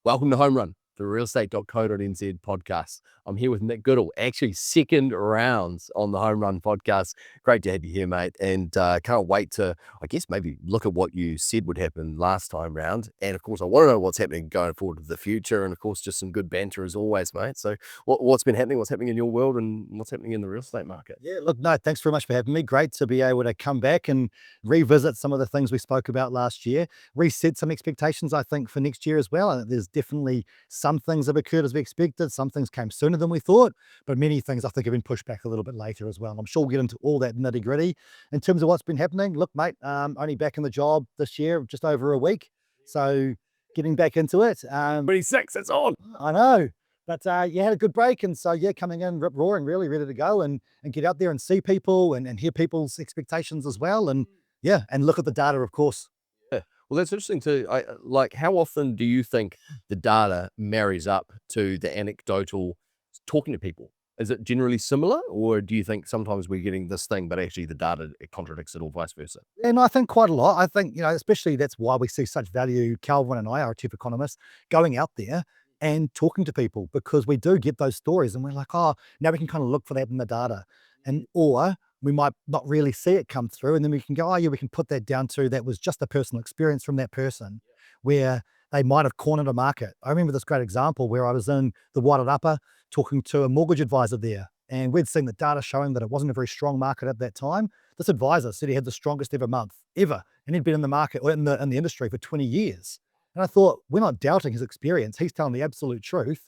Welcome to Homerun, the realestate.co.nz podcast. I'm here with Nick Goodall, actually second rounds on the Homerun Podcast. Great to have you here, mate, and can't wait to, I guess, maybe look at what you said would happen last time round. And of course, I want to know what's happening going forward to the future, and of course, just some good banter as always, mate. So what's been happening, what's happening in your world, and what's happening in the real estate market? Yeah, look, no, thanks very much for having me. Great to be able to come back and revisit some of the things we spoke about last year, reset some expectations, I think, for next year as well. I think there's definitely some things have occurred as we expected. Some things came sooner than we thought, but many things I think have been pushed back a little bit later as well. And I'm sure we'll get into all that nitty gritty. In terms of what's been happening, look, mate, only back in the job this year, just over a week. So getting back into it. 26, it's on. I know. But you had a good break. And so, yeah, coming in rip roaring, really ready to go and get out there and see people and hear people's expectations as well. And yeah, and look at the data, of course. Yeah. Well, that's interesting too. How often do you think the data marries up to the anecdotal talking to people? Is it generally similar, or do you think sometimes we're getting this thing, but actually the data it contradicts it, or vice versa? And I think quite a lot. I think, especially that's why we see such value, Calvin and I, our chief economist, going out there and talking to people, because we do get those stories and we're like, oh, now we can kind of look for that in the data. And or we might not really see it come through. And then we can go, oh yeah, we can put that down to that was just a personal experience from that person where they might have cornered a market. I remember this great example where I was in the Wadded Upper talking to a mortgage advisor there. And we'd seen the data showing that it wasn't a very strong market at that time. This advisor said he had the strongest ever month ever. And he'd been in the market or in the industry for 20 years. And I thought, we're not doubting his experience. He's telling the absolute truth.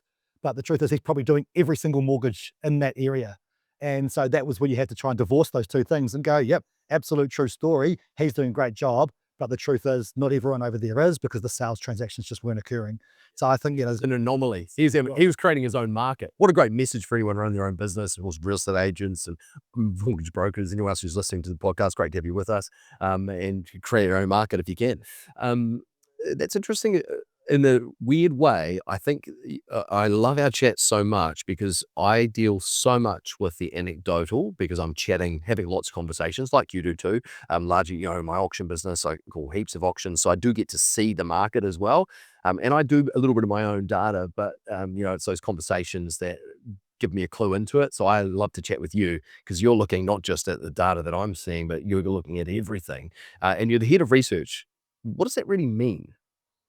But the truth is he's probably doing every single mortgage in that area. And so that was when you had to try and divorce those two things and go, yep, absolute true story. He's doing a great job. But the truth is not everyone over there is, because the sales transactions just weren't occurring. So I think, It's an anomaly. He was creating his own market. What a great message for anyone running their own business, of course, real estate agents and mortgage brokers, anyone else who's listening to the podcast. Great to have you with us, and create your own market if you can. That's interesting. In a weird way, I think I love our chat so much because I deal so much with the anecdotal, because I'm chatting, having lots of conversations like you do too. Largely, in my auction business, I call heaps of auctions. So I do get to see the market as well. And I do a little bit of my own data, but it's those conversations that give me a clue into it. So I love to chat with you because you're looking not just at the data that I'm seeing, but you're looking at everything. And you're the head of research. What does that really mean?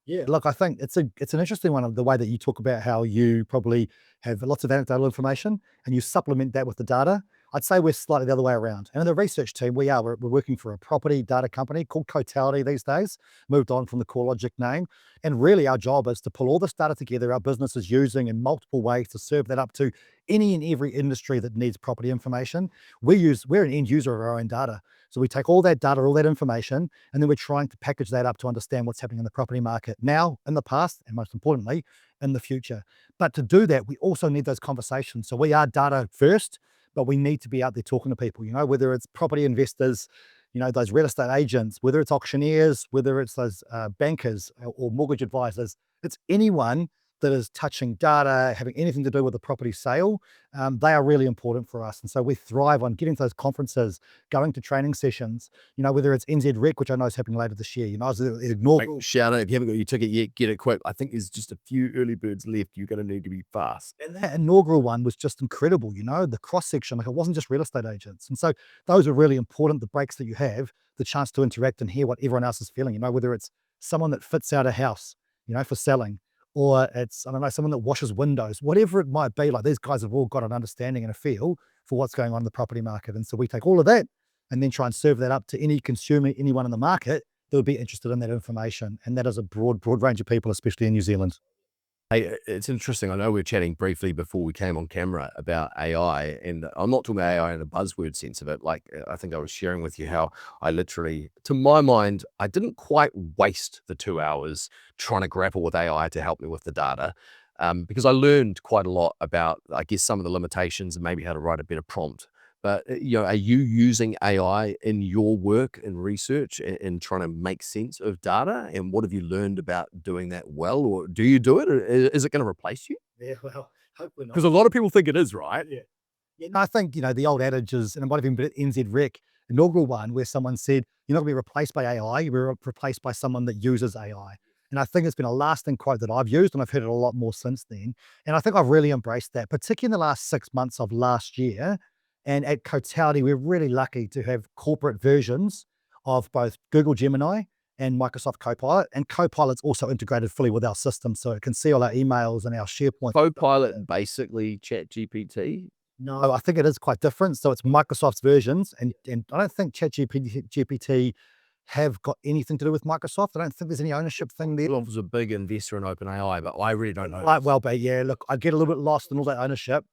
yeah, look, I think it's an interesting one, of the way that you talk about how you probably have lots of anecdotal information and you supplement that with the data. I'd say we're slightly the other way around. And in the research team, we're working for a property data company called Cotality these days, moved on from the CoreLogic name. And really our job is to pull all this data together our business is using in multiple ways to serve that up to any and every industry that needs property information. We're an end user of our own data. So we take all that data, all that information, and then we're trying to package that up to understand what's happening in the property market now, in the past, and most importantly, in the future. But to do that, we also need those conversations. So we are data first, but we need to be out there talking to people, whether it's property investors, those real estate agents, whether it's auctioneers, whether it's those bankers or mortgage advisors. It's anyone that is touching data, having anything to do with the property sale. They are really important for us. And so we thrive on getting to those conferences, going to training sessions, whether it's NZ Rec, which I know is happening later this year. I was inaugural. Shout out, if you haven't got your ticket yet, get it quick. I think there's just a few early birds left. You're going to need to be fast. And that inaugural one was just incredible, the cross-section, like it wasn't just real estate agents. And so those are really important, the breaks that you have, the chance to interact and hear what everyone else is feeling, whether it's someone that fits out a house, for selling, or it's, I don't know, someone that washes windows, whatever it might be. Like these guys have all got an understanding and a feel for what's going on in the property market. And so we take all of that and then try and serve that up to any consumer, anyone in the market that would be interested in that information. And that is a broad range of people, especially in New Zealand. Hey, it's interesting. I know we were chatting briefly before we came on camera about AI, and I'm not talking about AI in a buzzword sense of it. Like, I think I was sharing with you how I literally, to my mind, I didn't quite waste the 2 hours trying to grapple with AI to help me with the data, because I learned quite a lot about, I guess, some of the limitations and maybe how to write a better prompt. But, are you using AI in your work and research and trying to make sense of data? And what have you learned about doing that well? Or do you do it? Or is it going to replace you? Yeah, well, hopefully not. Because a lot of people think it is, right? Yeah. Yeah, no, I think, the old adage is, and it might have even been at NZ Rec, inaugural one, where someone said, you're not going to be replaced by AI, you're replaced by someone that uses AI. And I think it's been a lasting quote that I've used, and I've heard it a lot more since then. And I think I've really embraced that, particularly in the last 6 months of last year. And at Cotality, we're really lucky to have corporate versions of both Google Gemini and Microsoft Copilot. And Copilot's also integrated fully with our system, so it can see all our emails and our SharePoint. Copilot basically Chat GPT. No, I think it is quite different. So it's Microsoft's versions, and I don't think ChatGPT have got anything to do with Microsoft. I don't think there's any ownership thing there. I was a big investor in OpenAI, but I really don't know. Might well be, yeah. Look, I get a little bit lost in all that ownership.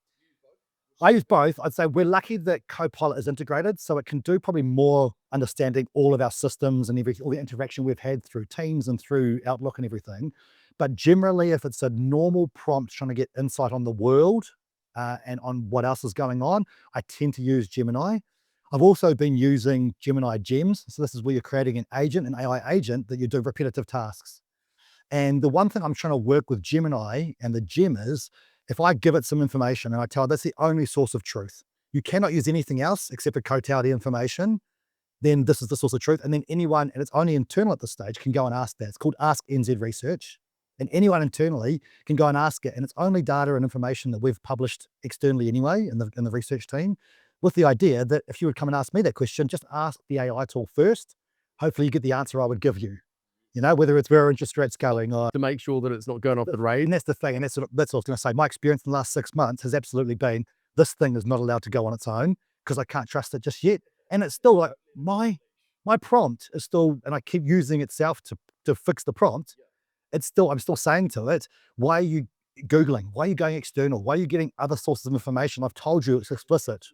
I use both. I'd say we're lucky that Copilot is integrated, so it can do probably more understanding all of our systems and all the interaction we've had through Teams and through Outlook and everything. But generally, if it's a normal prompt trying to get insight on the world and on what else is going on, I tend to use Gemini. I've also been using Gemini Gems. So this is where you're creating an agent, an AI agent that you do repetitive tasks. And the one thing I'm trying to work with Gemini and the gem is, if I give it some information and I tell it that's the only source of truth, you cannot use anything else except for Cotality information, then this is the source of truth. And then anyone, and it's only internal at this stage, can go and ask that. It's called Ask NZ Research. And anyone internally can go and ask it. And it's only data and information that we've published externally anyway in the research team, with the idea that if you would come and ask me that question, just ask the AI tool first. Hopefully you get the answer I would give you. You know, whether it's where interest rates going or To make sure that it's not going off the radar. and that's the thing. And that's what I was going to say. My experience in the last 6 months has absolutely been this thing is not allowed to go on its own because I can't trust it just yet. And it's still like my prompt is still, and I keep using itself to fix the prompt. It's still, I'm still saying to it, why are you Googling? Why are you going external? Why are you getting other sources of information? I've told you it's explicit.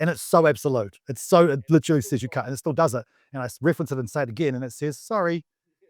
And it's so absolute. It literally says you can't, and it still does it. And I reference it and say it again, and it says, sorry,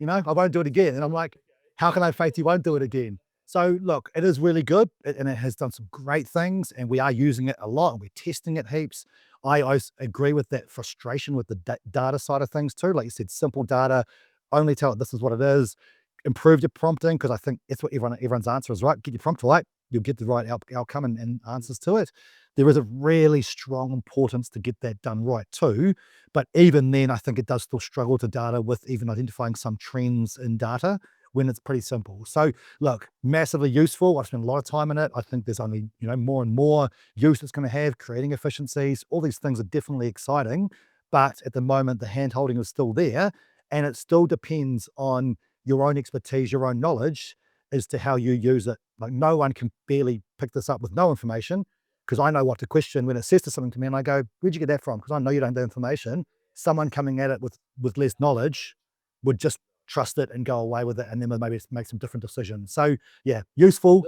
I won't do it again. And I'm like, how can I have faith you won't do it again? So look, it is really good, and it has done some great things, and we are using it a lot, and we're testing it heaps. I always agree with that frustration with the data side of things too. Like you said, simple data, only tell it this is what it is. Improve your prompting, because I think that's what everyone's answer is, right? Get your prompt right, you'll get the right outcome and answers to it. There is a really strong importance to get that done right too. But even then, I think it does still struggle to data with even identifying some trends in data when it's pretty simple. So look, massively useful. I've spent a lot of time in it. I think there's only, more and more use it's going to have, creating efficiencies. All these things are definitely exciting. But at the moment, the hand holding is still there. And it still depends on your own expertise, your own knowledge as to how you use it. Like no one can barely pick this up with no information, because I know what to question when it says to something to me and I go, where'd you get that from? Because I know you don't have the information. Someone coming at it with less knowledge would just trust it and go away with it, and then maybe make some different decisions. So yeah, useful,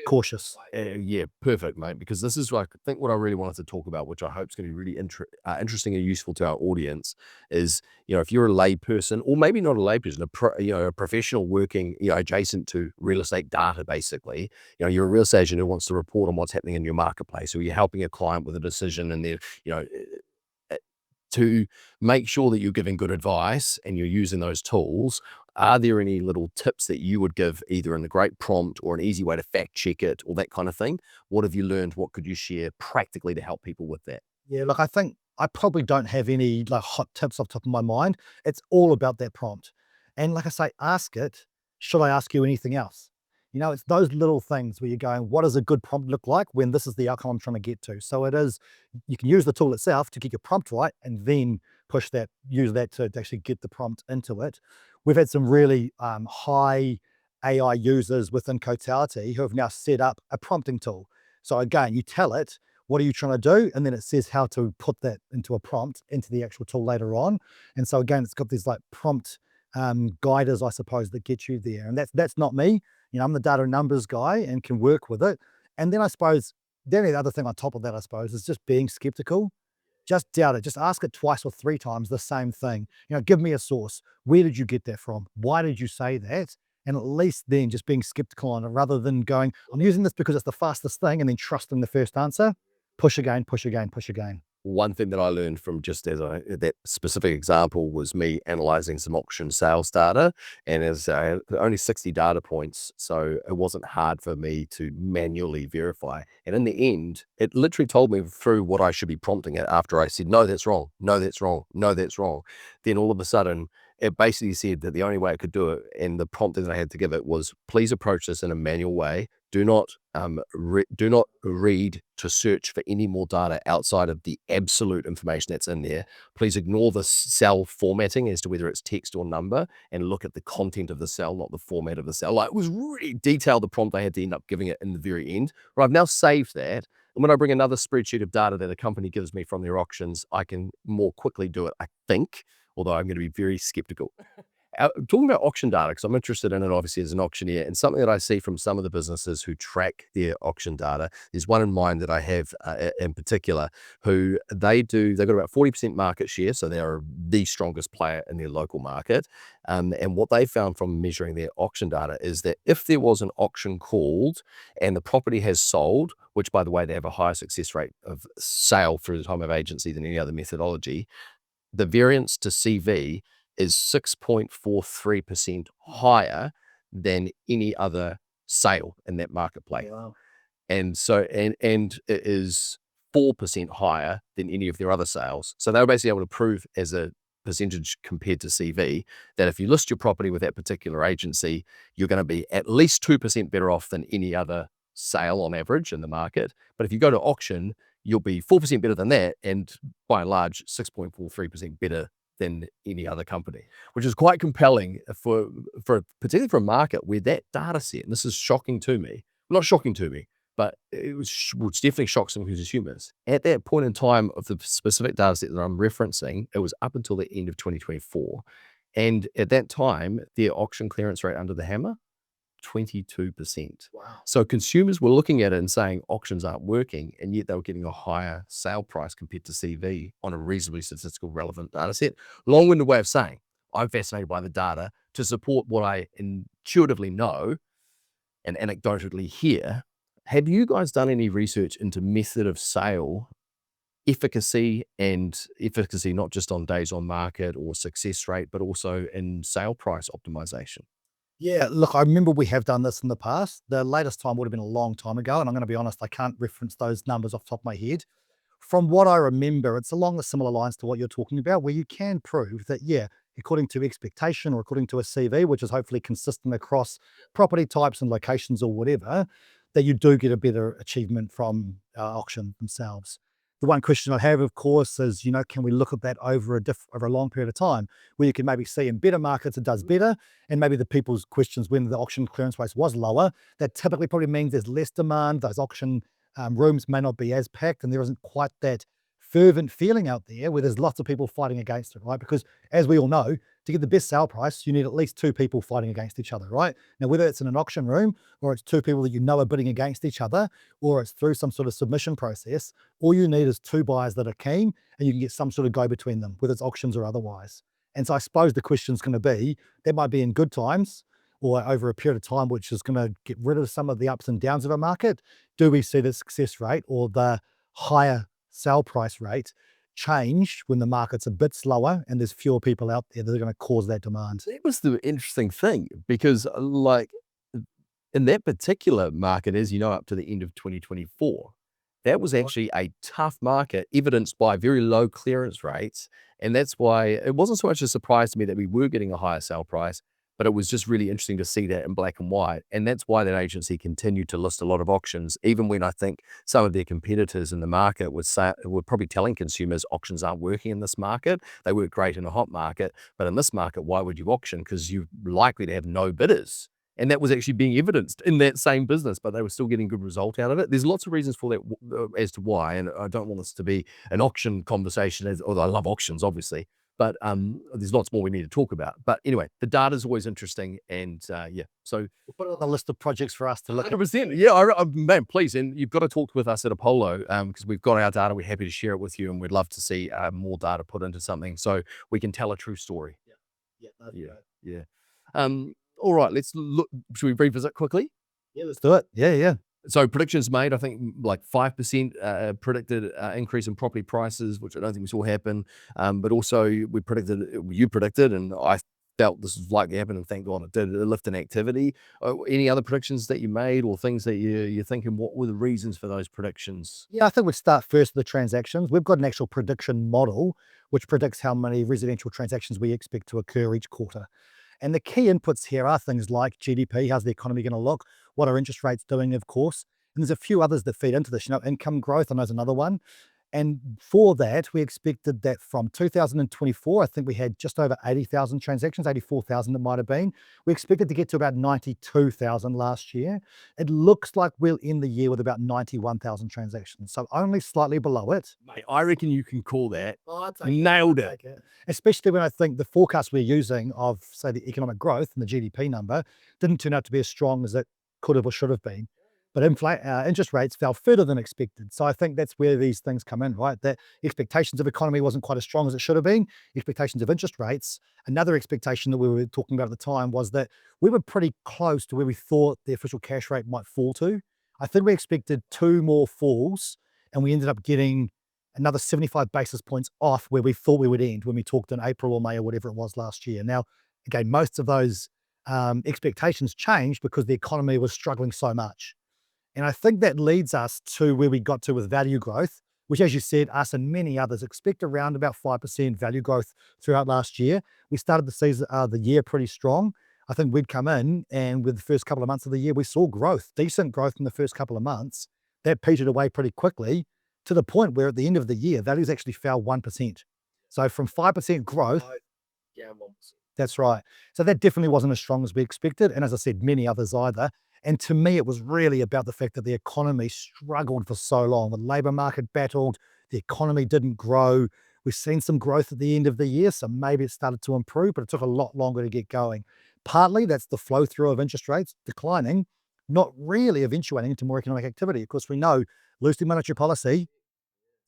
cautious. Yeah, perfect, mate. Because this is, I think, what I really wanted to talk about, which I hope is going to be really interesting and useful to our audience, is if you're a lay person, or maybe not a lay person, a professional working adjacent to real estate data, basically. You're a real estate agent who wants to report on what's happening in your marketplace, or you're helping a client with a decision, and they're to make sure that you're giving good advice and you're using those tools. Are there any little tips that you would give, either in a great prompt or an easy way to fact check it, or that kind of thing? What have you learned? What could you share practically to help people with that? Yeah, look, I think I probably don't have any like hot tips off the top of my mind. It's all about that prompt. And like I say, ask it, should I ask you anything else? It's those little things where you're going, what does a good prompt look like when this is the outcome I'm trying to get to? So you can use the tool itself to get your prompt right, and then use that to actually get the prompt into it. We've had some really high AI users within Cotality who have now set up a prompting tool. So again, you tell it, what are you trying to do? And then it says how to put that into a prompt into the actual tool later on. And so again, it's got these like prompt guiders, I suppose, that get you there. And that's not me. I'm the data and numbers guy and can work with it. And then I suppose, then the other thing on top of that, I suppose, is just being skeptical. Just doubt it. Just ask it twice or three times the same thing. Give me a source. Where did you get that from? Why did you say that? And at least then just being skeptical on it, rather than going, I'm using this because it's the fastest thing, and then trusting the first answer. Push again, push again, push again. One thing that I learned from just that specific example was me analyzing some auction sales data, and as only 60 data points, so it wasn't hard for me to manually verify. And in the end, it literally told me through what I should be prompting it after I said, no, that's wrong, no, that's wrong, no, that's wrong. Then all of a sudden, it basically said that the only way it could do it, and the prompt that I had to give it was, please approach this in a manual way. Do not read to search for any more data outside of the absolute information that's in there. Please ignore the cell formatting as to whether it's text or number, and look at the content of the cell, not the format of the cell. Like, it was really detailed, the prompt I had to end up giving it in the very end. But I've now saved that. And when I bring another spreadsheet of data that a company gives me from their auctions, I can more quickly do it, I think, although I'm going to be very skeptical. Talking about auction data, because I'm interested in it obviously as an auctioneer, and something that I see from some of the businesses who track their auction data, there's one in mind that I have in particular, who they've got about 40% market share, so they are the strongest player in their local market. And what they found from measuring their auction data is that if there was an auction called and the property has sold, which by the way, they have a higher success rate of sale through the time of agency than any other methodology, the variance to CV is 6.43% higher than any other sale in that marketplace. Wow. And so, and it is 4% higher than any of their other sales. So they were basically able to prove as a percentage compared to CV that if you list your property with that particular agency, you're going to be at least 2% better off than any other sale on average in the market. But if you go to auction, you'll be 4% better than that, and by and large, 6.43% better than any other company, which is quite compelling for particularly for a market where that data set, and this is shocking to me, not shocking to me, but it was definitely shocked some consumers. At that point in time of the specific data set that I'm referencing, it was up until the end of 2024. And at that time, their auction clearance rate under the hammer, 22%. Wow. So consumers were looking at it and saying auctions aren't working, and yet they were getting a higher sale price compared to CV on a reasonably statistical relevant data set. Long-winded way of saying, I'm fascinated by the data to support what I intuitively know and anecdotally hear. Have you guys done any research into method of sale efficacy, not just on days on market or success rate, but also in sale price optimization? Yeah, look, I remember we have done this in the past. The latest time would have been a long time ago, and I'm going to be honest, I can't reference those numbers off the top of my head. From what I remember, it's along the similar lines to what you're talking about, where you can prove that, yeah, according to expectation or according to a CV, which is hopefully consistent across property types and locations or whatever, that you do get a better achievement from auction themselves. The one question I have, of course, is, can we look at that over over a long period of time, where you can maybe see in better markets it does better, and maybe the people's questions when the auction clearance rate was lower, that typically probably means there's less demand. Those auction rooms may not be as packed, and there isn't quite that fervent feeling out there where there's lots of people fighting against it, right? Because as we all know, to get the best sale price, you need at least two people fighting against each other, right? Now, whether it's in an auction room or it's two people that are bidding against each other, or it's through some sort of submission process, all you need is two buyers that are keen, and you can get some sort of go between them, whether it's auctions or otherwise. And so I suppose the question's going to be, that might be in good times or over a period of time, which is going to get rid of some of the ups and downs of a market. Do we see the success rate or the higher sale price rate change when the market's a bit slower and there's fewer people out there that are going to cause that demand? That was the interesting thing, because like in that particular market, as you know, up to the end of 2024, that was actually a tough market, evidenced by very low clearance rates. And that's why it wasn't so much a surprise to me that we were getting a higher sale price, but it was just really interesting to see that in black and white. And that's why that agency continued to list a lot of auctions, even when I think some of their competitors in the market were probably telling consumers auctions aren't working in this market. They work great in a hot market, but in this market, why would you auction? Because you're likely to have no bidders. And that was actually being evidenced in that same business, but they were still getting good result out of it. There's lots of reasons for that as to why, and I don't want this to be an auction conversation, although I love auctions, obviously. But there's lots more we need to talk about. But anyway, the data is always interesting, and yeah. So We'll put it on the list of projects for us to look at. 100%. Yeah, man, please, and you've got to talk with us at Apollo, because we've got our data. We're happy to share it with you, and we'd love to see more data put into something so we can tell a true story. Yeah. All right, let's look. Should we revisit quickly? Yeah, let's do it. Yeah. So predictions made, I think like 5% predicted increase in property prices, which I don't think we saw happen. But also you predicted, and I felt this was likely to happen, and thank God it did. It lift in activity. Any other predictions that you made, or things that you're thinking, what were the reasons for those predictions? Yeah, I think we start first with the transactions. We've got an actual prediction model which predicts how many residential transactions we expect to occur each quarter. And the key inputs here are things like GDP, how's the economy going to look? What are interest rates doing, of course? And there's a few others that feed into this. Income growth, I know is another one. And for that, we expected that from 2024, I think we had just over 80,000 transactions, 84,000 it might have been. We expected to get to about 92,000 last year. It looks like we'll end the year with about 91,000 transactions, so only slightly below it. Mate, I reckon you can call that. Nailed it. Especially when I think the forecast we're using of, say, the economic growth and the GDP number didn't turn out to be as strong as it could have or should have been. But interest rates fell further than expected. So I think that's where these things come in, right? That expectations of economy wasn't quite as strong as it should have been. Expectations of interest rates. Another expectation that we were talking about at the time was that we were pretty close to where we thought the official cash rate might fall to. I think we expected 2 more falls, and we ended up getting another 75 basis points off where we thought we would end when we talked in April or May or whatever it was last year. Now, again, most of those expectations changed because the economy was struggling so much. And I think that leads us to where we got to with value growth, which, as you said, us and many others expect around about 5% value growth throughout last year. We started the year pretty strong. I think we'd come in, and with the first couple of months of the year, we saw growth, decent growth in the first couple of months. That petered away pretty quickly to the point where at the end of the year, values actually fell 1%. So from 5% growth, Yeah, 1%. that's right. So that definitely wasn't as strong as we expected. And as I said, many others either. And to me, it was really about the fact that the economy struggled for so long. The labor market battled, the economy didn't grow. We've seen some growth at the end of the year, so maybe it started to improve, but it took a lot longer to get going. Partly that's the flow through of interest rates declining, not really eventuating into more economic activity. Of course, we know loosely monetary policy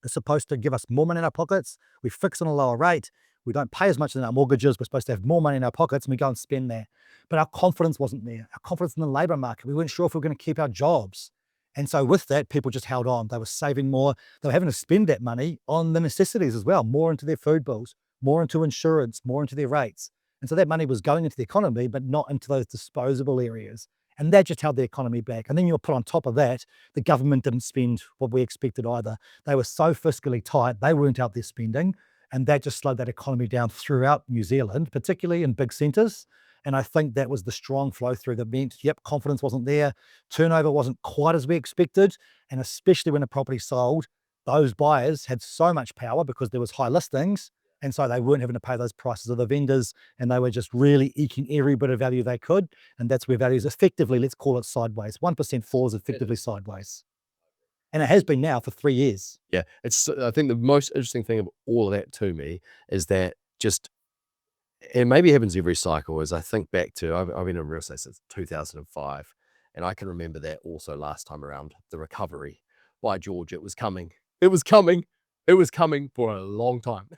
is supposed to give us more money in our pockets. We fix on a lower rate. We don't pay as much in our mortgages. We're supposed to have more money in our pockets, and we go and spend that. But our confidence wasn't there. Our confidence in the labor market. We weren't sure if we were going to keep our jobs. And so with that, people just held on. They were saving more. They were having to spend that money on the necessities as well, more into their food bills, more into insurance, more into their rates. And so that money was going into the economy, but not into those disposable areas. And that just held the economy back. And then you'll put on top of that, the government didn't spend what we expected either. They were so fiscally tight, they weren't out there spending. And that just slowed that economy down throughout New Zealand, particularly in big centres. And I think that was the strong flow through that meant, confidence wasn't there. Turnover wasn't quite as we expected. And especially when a property sold, those buyers had so much power because there was high listings. And so they weren't having to pay those prices of the vendors, and they were just really eking every bit of value they could. And that's where values effectively, let's call it sideways. 1% falls effectively sideways. And it has been now for 3 years. Yeah, I think the most interesting thing of all of that to me is that and maybe it happens every cycle, as I think back to, I've been in real estate since 2005, and I can remember that also last time around, the recovery. By George, it was coming. It was coming. It was coming for a long time.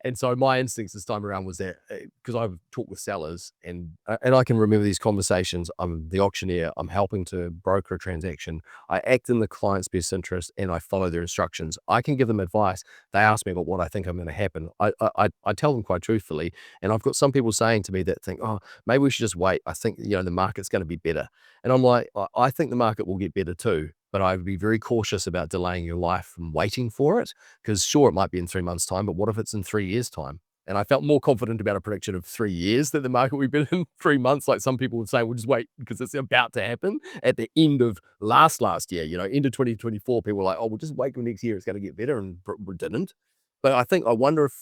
And so my instincts this time around was that, because I've talked with sellers, and I can remember these conversations. I'm the auctioneer. I'm helping to broker a transaction. I act in the client's best interest, and I follow their instructions. I can give them advice. They ask me about what I think I'm going to happen. I tell them quite truthfully. And I've got some people saying to me that think, oh, maybe we should just wait. I think, the market's going to be better. And I'm like, I think the market will get better too. But I would be very cautious about delaying your life and waiting for it, because sure, it might be in 3 months' time, but what if it's in 3 years' time? And I felt more confident about a prediction of 3 years that the market would be in 3 months. Like some people would say, we'll just wait because it's about to happen at the end of last year, end of 2024. People were like, oh, we'll just wait till next year. It's going to get better, and it didn't. But I wonder if,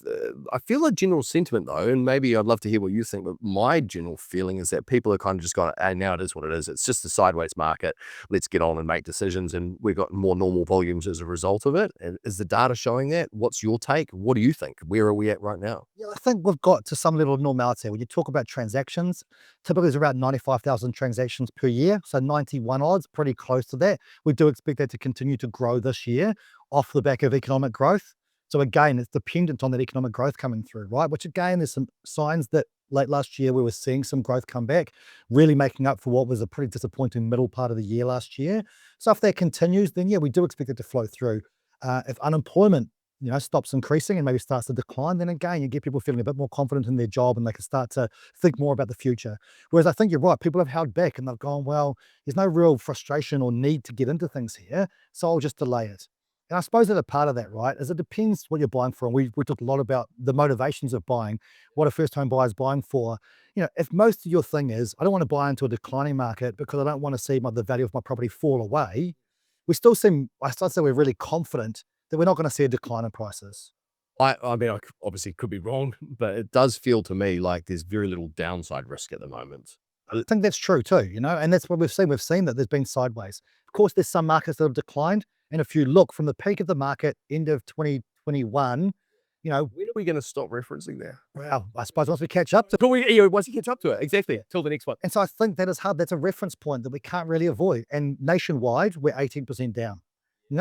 I feel a general sentiment though, and maybe I'd love to hear what you think, but my general feeling is that people are kind of just going, hey, now it is what it is. It's just a sideways market. Let's get on and make decisions. And we've got more normal volumes as a result of it. And is the data showing that? What's your take? What do you think? Where are we at right now? Yeah, I think we've got to some level of normality. When you talk about transactions, typically it's around 95,000 transactions per year. So 91 odds, pretty close to that. We do expect that to continue to grow this year off the back of economic growth. So again, it's dependent on that economic growth coming through, right? Which again, there's some signs that late last year we were seeing some growth come back, really making up for what was a pretty disappointing middle part of the year last year. So if that continues, then yeah, we do expect it to flow through. If unemployment stops increasing and maybe starts to decline, then again, you get people feeling a bit more confident in their job and they can start to think more about the future. Whereas I think you're right, people have held back and they've gone, well, there's no real frustration or need to get into things here, so I'll just delay it. And I suppose that a part of that, right, is it depends what you're buying for. And we talked a lot about the motivations of buying, what a first home buyer is buying for. If most of your thing is, I don't want to buy into a declining market because I don't want to see the value of my property fall away, I still say we're really confident that we're not going to see a decline in prices. I mean, obviously could be wrong, but it does feel to me like there's very little downside risk at the moment. I think that's true too, and that's what we've seen. We've seen that there's been sideways. Of course, there's some markets that have declined. And if you look from the peak of the market, end of 2021, When are we going to stop referencing that? well, I suppose once we catch up to, But once you catch up to it, exactly. Till the next one. and so I think that is hard. That's a reference point that we can't really avoid. And nationwide, we're 18% down.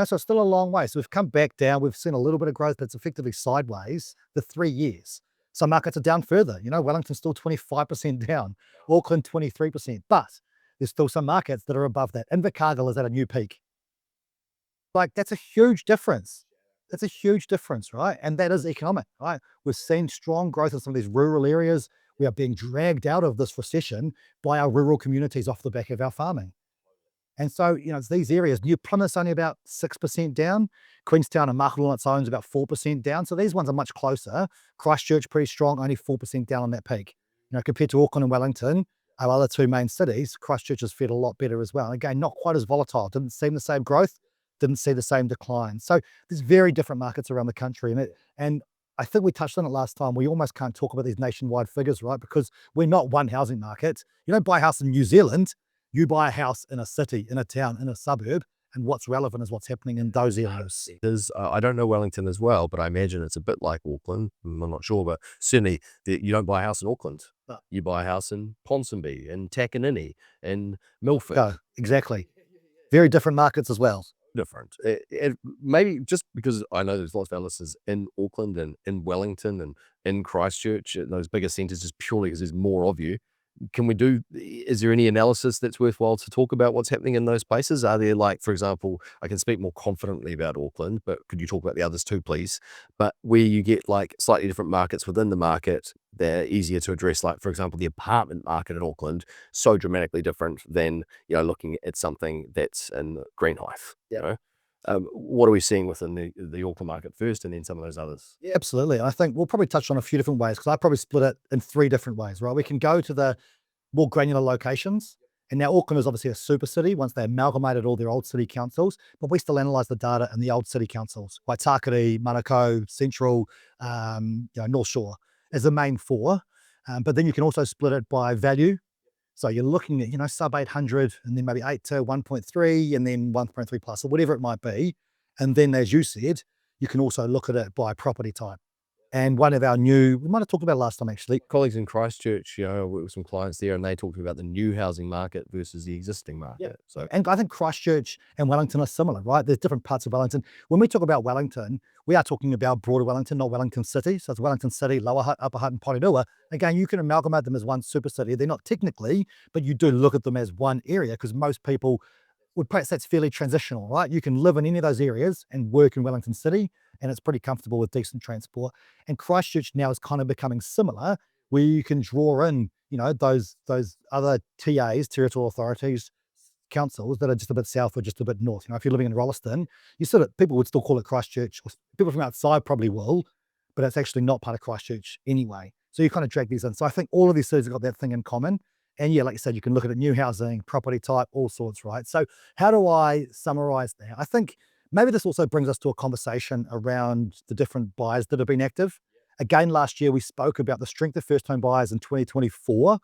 So it's still a long way. So we've come back down. We've seen a little bit of growth, but it's effectively sideways for 3 years. Some markets are down further. Wellington's still 25% down, Auckland 23%, but there's still some markets that are above that. Invercargill is at a new peak. Like, that's a huge difference. That's a huge difference, right? And that is economic, right? We've seen strong growth in some of these rural areas. We are being dragged out of this recession by our rural communities off the back of our farming. And so, it's these areas. New Plymouth's only about 6% down. Queenstown and Markle on its own is about 4% down. So these ones are much closer. Christchurch, pretty strong, only 4% down on that peak. Compared to Auckland and Wellington, our other two main cities, Christchurch has fared a lot better as well. And again, not quite as volatile. Didn't seem the same growth, didn't see the same decline. So there's very different markets around the country. And I think we touched on it last time. We almost can't talk about these nationwide figures, right? Because we're not one housing market. You don't buy a house in New Zealand. You buy a house in a city, in a town, in a suburb, and what's relevant is what's happening in those areas. I don't know Wellington as well, but I imagine it's a bit like Auckland. I'm not sure, but certainly you don't buy a house in Auckland. No. You buy a house in Ponsonby, in Takanini, in Milford. No, exactly. Very different markets as well. Different. Maybe just because I know there's lots of our listeners in Auckland and in Wellington and in Christchurch, those bigger centres, just purely because there's more of you. Is there any analysis that's worthwhile to talk about what's happening in those places? Are there, like, for example, I can speak more confidently about Auckland, but could you talk about the others too, please? But where you get like slightly different markets within the market, they're easier to address. Like, for example, the apartment market in Auckland, so dramatically different than, looking at something that's in Greenhithe, what are we seeing within the Auckland market first and then some of those others? Yeah, absolutely. I think we'll probably touch on a few different ways because I probably split it in 3 different ways, right? We can go to the more granular locations. And now Auckland is obviously a super city once they amalgamated all their old city councils, but we still analyse the data in the old city councils, like Takere, Manukau, Central, North Shore as the main 4. But then you can also split it by value. So you're looking at, sub 800 and then maybe 8 to 1.3 and then 1.3 plus or whatever it might be. And then, as you said, you can also look at it by property type. And one of our we might have talked about it last time actually. Colleagues in Christchurch, I work with some clients there and they talked about the new housing market versus the existing market. Yeah. So, And I think Christchurch and Wellington are similar, right? There's different parts of Wellington. When we talk about Wellington, we are talking about broader Wellington, not Wellington City. So it's Wellington City, Lower Hutt, Upper Hutt, and Porirua. Again, you can amalgamate them as one super city. They're not technically, but you do look at them as one area because most people would perhaps that's fairly transitional, right? You can live in any of those areas and work in Wellington City, and it's pretty comfortable with decent transport. And Christchurch now is kind of becoming similar, where you can draw in, those other TAs, territorial authorities, councils that are just a bit south or just a bit north. If you're living in Rolleston, people would still call it Christchurch, or people from outside probably will, but it's actually not part of Christchurch anyway. So you kind of drag these in. So I think all of these cities have got that thing in common. And yeah, like you said, you can look at it, new housing, property type, all sorts, right? So how do I summarize that? I think maybe this also brings us to a conversation around the different buyers that have been active. Again, last year we spoke about the strength of first-home buyers in 2024.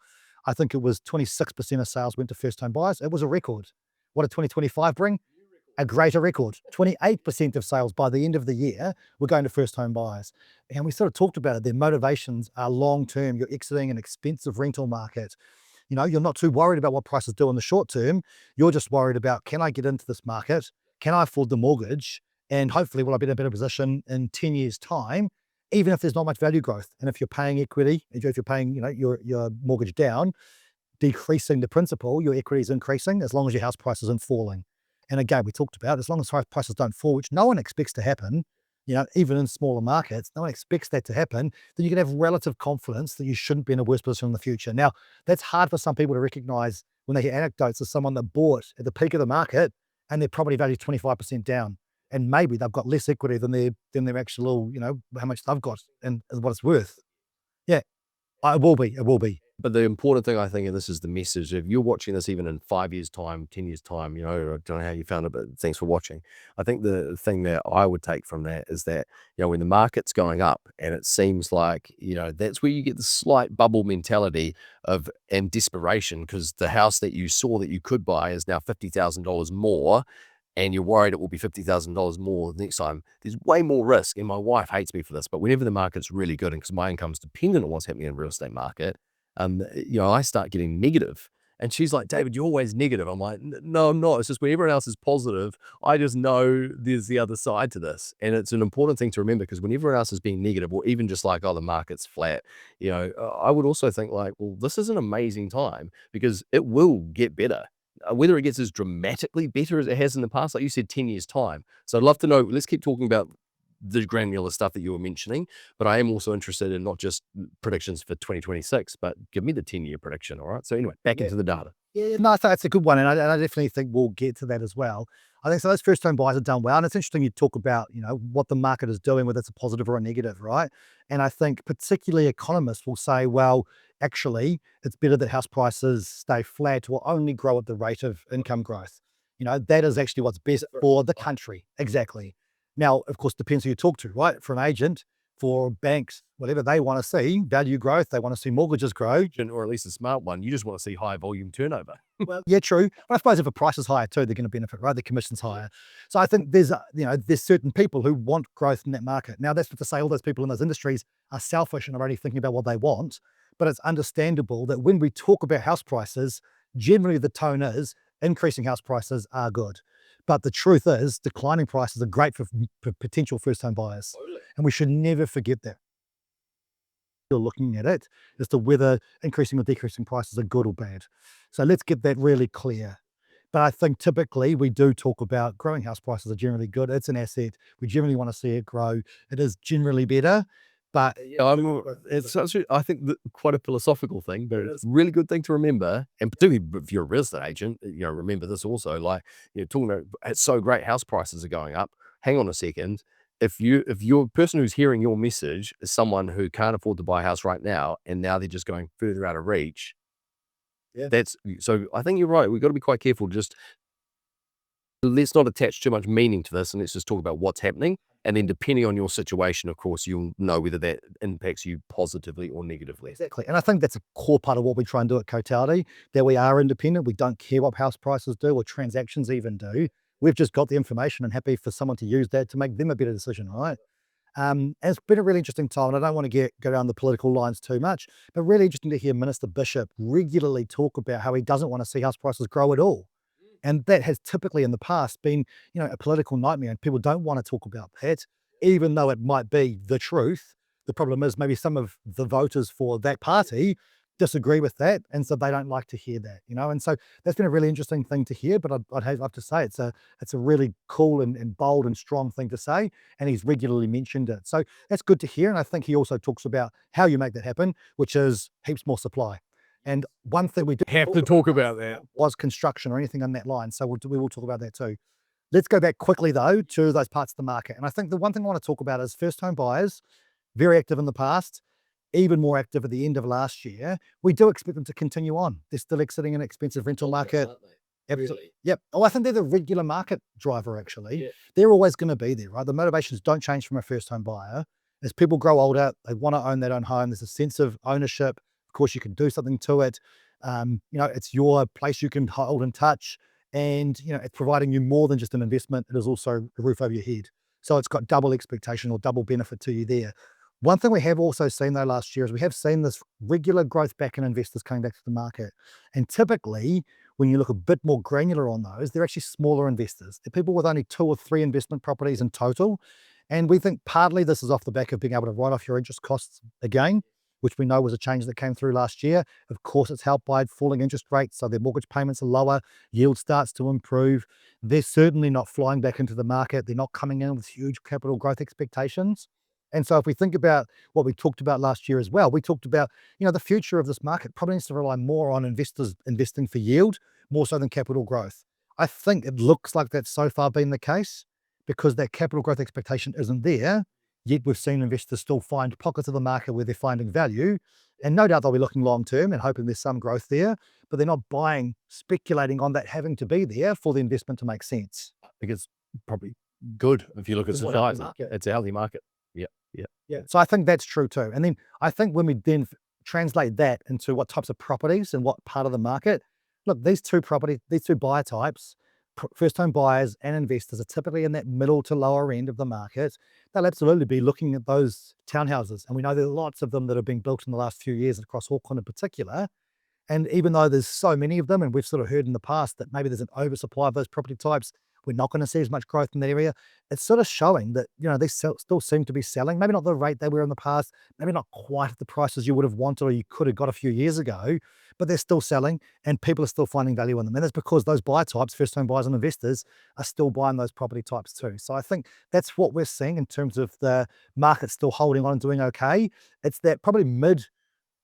I think it was 26% of sales went to first-home buyers. It was a record. What did 2025 bring? A greater record. 28% of sales by the end of the year were going to first-home buyers. And we sort of talked about it. Their motivations are long-term. You're exiting an expensive rental market. You're not too worried about what prices do in the short term. You're just worried about, can I get into this market? Can I afford the mortgage? And hopefully, will I be in a better position in 10 years' time, even if there's not much value growth? And if you're paying equity, if you're paying, your mortgage down, decreasing the principal, your equity is increasing as long as your house price isn't falling. And again, we talked about as long as house prices don't fall, which no one expects to happen, even in smaller markets, no one expects that to happen, then you can have relative confidence that you shouldn't be in a worse position in the future. Now, that's hard for some people to recognize when they hear anecdotes of someone that bought at the peak of the market and their property value is 25% down. And maybe they've got less equity than their actual, how much they've got and what it's worth. Yeah, it will be. It will be. But the important thing I think, and this is the message, if you're watching this even in 5 years' time, 10 years' time, I don't know how you found it, but thanks for watching. I think the thing that I would take from that is that, when the market's going up and it seems like, that's where you get the slight bubble mentality and desperation, because the house that you saw that you could buy is now $50,000 more, and you're worried it will be $50,000 more next time. There's way more risk, and my wife hates me for this, but whenever the market's really good, and because my income's dependent on what's happening in the real estate market, I start getting negative. And she's like, David, you're always negative. I'm like, no, I'm not. It's just when everyone else is positive, I just know there's the other side to this. And it's an important thing to remember, because when everyone else is being negative, or even just like, oh, the market's flat, I would also think like, well, this is an amazing time, because it will get better. Whether it gets as dramatically better as it has in the past, like you said, 10 years time. So I'd love to know, let's keep talking about the granular stuff that you were mentioning, but I am also interested in not just predictions for 2026, but give me the 10-year prediction. All right. So anyway, back into the data. Yeah, no, I think that's a good one. And I definitely think we'll get to that as well. I think so. Those first time buyers have done well. And it's interesting you talk about, what the market is doing, whether it's a positive or a negative, right? And I think particularly economists will say, well, actually, it's better that house prices stay flat or only grow at the rate of income growth. That is actually what's best for the country. Exactly. Now, of course, depends who you talk to, right? For an agent, for banks, whatever they want to see, value growth, they want to see mortgages grow. Or at least a smart one. You just want to see high volume turnover. Well, yeah, true. But I suppose if a price is higher too, they're going to benefit, right? The commission's higher. So I think there's certain people who want growth in that market. Now, that's not to say all those people in those industries are selfish and are only thinking about what they want, but it's understandable that when we talk about house prices, generally the tone is increasing house prices are good. But the truth is declining prices are great for potential first-time buyers. Totally. And we should never forget that. You're looking at it as to whether increasing or decreasing prices are good or bad. So let's get that really clear. But I think typically we do talk about growing house prices are generally good. It's an asset. We generally want to see it grow. It is generally better. But I think quite a philosophical thing, but it's a really good thing to remember. And particularly if you're a real estate agent, remember this also. Like, talking about it's so great, house prices are going up. Hang on a second. If you're a person who's hearing your message is someone who can't afford to buy a house right now, and now they're just going further out of reach, so I think you're right. We've got to be quite careful. Just let's not attach too much meaning to this, and let's just talk about what's happening. And then depending on your situation, of course, you'll know whether that impacts you positively or negatively. Exactly. And I think that's a core part of what we try and do at Cotality, that we are independent. We don't care what house prices do or transactions even do. We've just got the information and happy for someone to use that to make them a better decision, right? And it's been a really interesting time, and I don't want to go down the political lines too much, but really interesting to hear Minister Bishop regularly talk about how he doesn't want to see house prices grow at all. And that has typically in the past been, a political nightmare, and people don't want to talk about that, even though it might be the truth. The problem is maybe some of the voters for that party disagree with that, and so they don't like to hear that, And so that's been a really interesting thing to hear. But I'd have to say it's a really cool and bold and strong thing to say, and he's regularly mentioned it. So that's good to hear. And I think he also talks about how you make that happen, which is heaps more supply. And one thing we do Have to talk about that. was construction or anything on that line. So we will talk about that too. Let's go back quickly though to those parts of the market. And I think the one thing I want to talk about is first home buyers, very active in the past, even more active at the end of last year. We do expect them to continue on. They're still exiting an expensive rental market. Absolutely. Really? Yep. Oh, I think they're the regular market driver actually. Yeah. They're always going to be there, right? The motivations don't change from a first home buyer. As people grow older, they want to own their own home. There's a sense of ownership. Of course, you can do something to it. It's your place you can hold and touch. And, it's providing you more than just an investment. It is also a roof over your head. So it's got double expectation or double benefit to you there. One thing we have also seen though last year is we have seen this regular growth back in investors coming back to the market. And typically, when you look a bit more granular on those, they're actually smaller investors. They're people with only 2 or 3 investment properties in total. And we think partly this is off the back of being able to write off your interest costs again. which we know was a change that came through last year. Of course, it's helped by falling interest rates, so their mortgage payments are lower, yield starts to improve. They're certainly not flying back into the market. They're not coming in with huge capital growth expectations. And so if we think about what we talked about last year as well, we talked about, the future of this market probably needs to rely more on investors investing for yield, more so than capital growth. I think it looks like that's so far been the case because that capital growth expectation isn't there. Yet we've seen investors still find pockets of the market where they're finding value. And no doubt they'll be looking long term and hoping there's some growth there, but they're not buying, speculating on that having to be there for the investment to make sense. I think it's probably good if you look at It's a healthy society. market. It's a healthy market. Yeah, yeah. Yeah. So I think that's true too. And then I think when we then translate that into what types of properties and what part of the market, look, these two buyer types, first home buyers and investors are typically in that middle to lower end of the market. They'll absolutely be looking at those townhouses. And we know there are lots of them that have been built in the last few years across Auckland in particular. And even though there's so many of them, and we've sort of heard in the past that maybe there's an oversupply of those property types, we're not going to see as much growth in that area. It's sort of showing that, they still seem to be selling, maybe not the rate they were in the past, maybe not quite at the prices you would have wanted or you could have got a few years ago, but they're still selling and people are still finding value in them. And that's because those buyer types, first home buyers and investors, are still buying those property types too. So I think that's what we're seeing in terms of the market still holding on and doing okay. It's that probably mid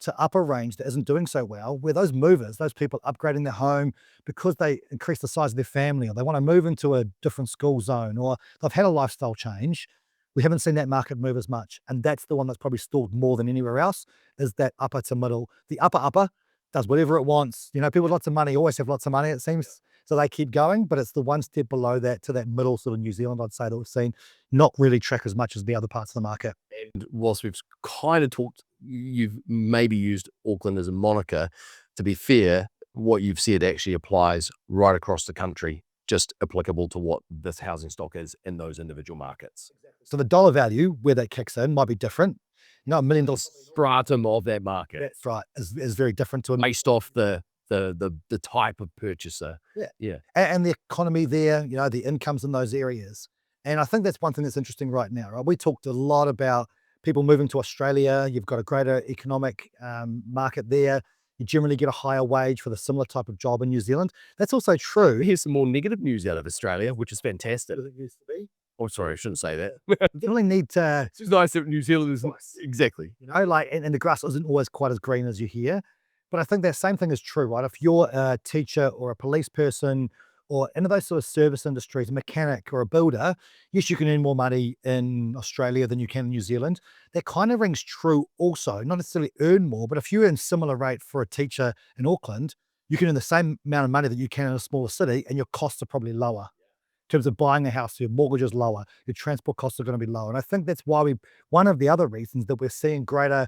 to upper range that isn't doing so well, where those movers, those people upgrading their home because they increase the size of their family or they want to move into a different school zone or they've had a lifestyle change, we haven't seen that market move as much. And that's the one that's probably stalled more than anywhere else, is that upper to middle. The upper does whatever it wants. People with lots of money always have lots of money, it seems. So they keep going, but it's the one step below that to that middle sort of New Zealand, I'd say, that we've seen not really track as much as the other parts of the market. And whilst we've kind of talked, you've maybe used Auckland as a moniker. To be fair, what you've said actually applies right across the country, just applicable to what this housing stock is in those individual markets. So the dollar value, where that kicks in, might be different. $1 million stratum of that market. That's right, is very different to based off the type of purchaser. Yeah. And the economy there, the incomes in those areas. And I think that's one thing that's interesting right now, right? We talked a lot about people moving to Australia. You've got a greater economic market there. You generally get a higher wage for the similar type of job in New Zealand. That's also true. Here's some more negative news out of Australia, which is fantastic. As it used to be. Oh, sorry, I shouldn't say that. You definitely need to. It's nice that New Zealand is exactly. And the grass isn't always quite as green as you hear. But I think that same thing is true, right? If you're a teacher or a police person or any of those sort of service industries, a mechanic or a builder, yes, you can earn more money in Australia than you can in New Zealand. That kind of rings true also, not necessarily earn more, but if you earn similar rate for a teacher in Auckland, you can earn the same amount of money that you can in a smaller city and your costs are probably lower. In terms of buying a house, your mortgage is lower, your transport costs are going to be lower. And I think that's why one of the other reasons that we're seeing greater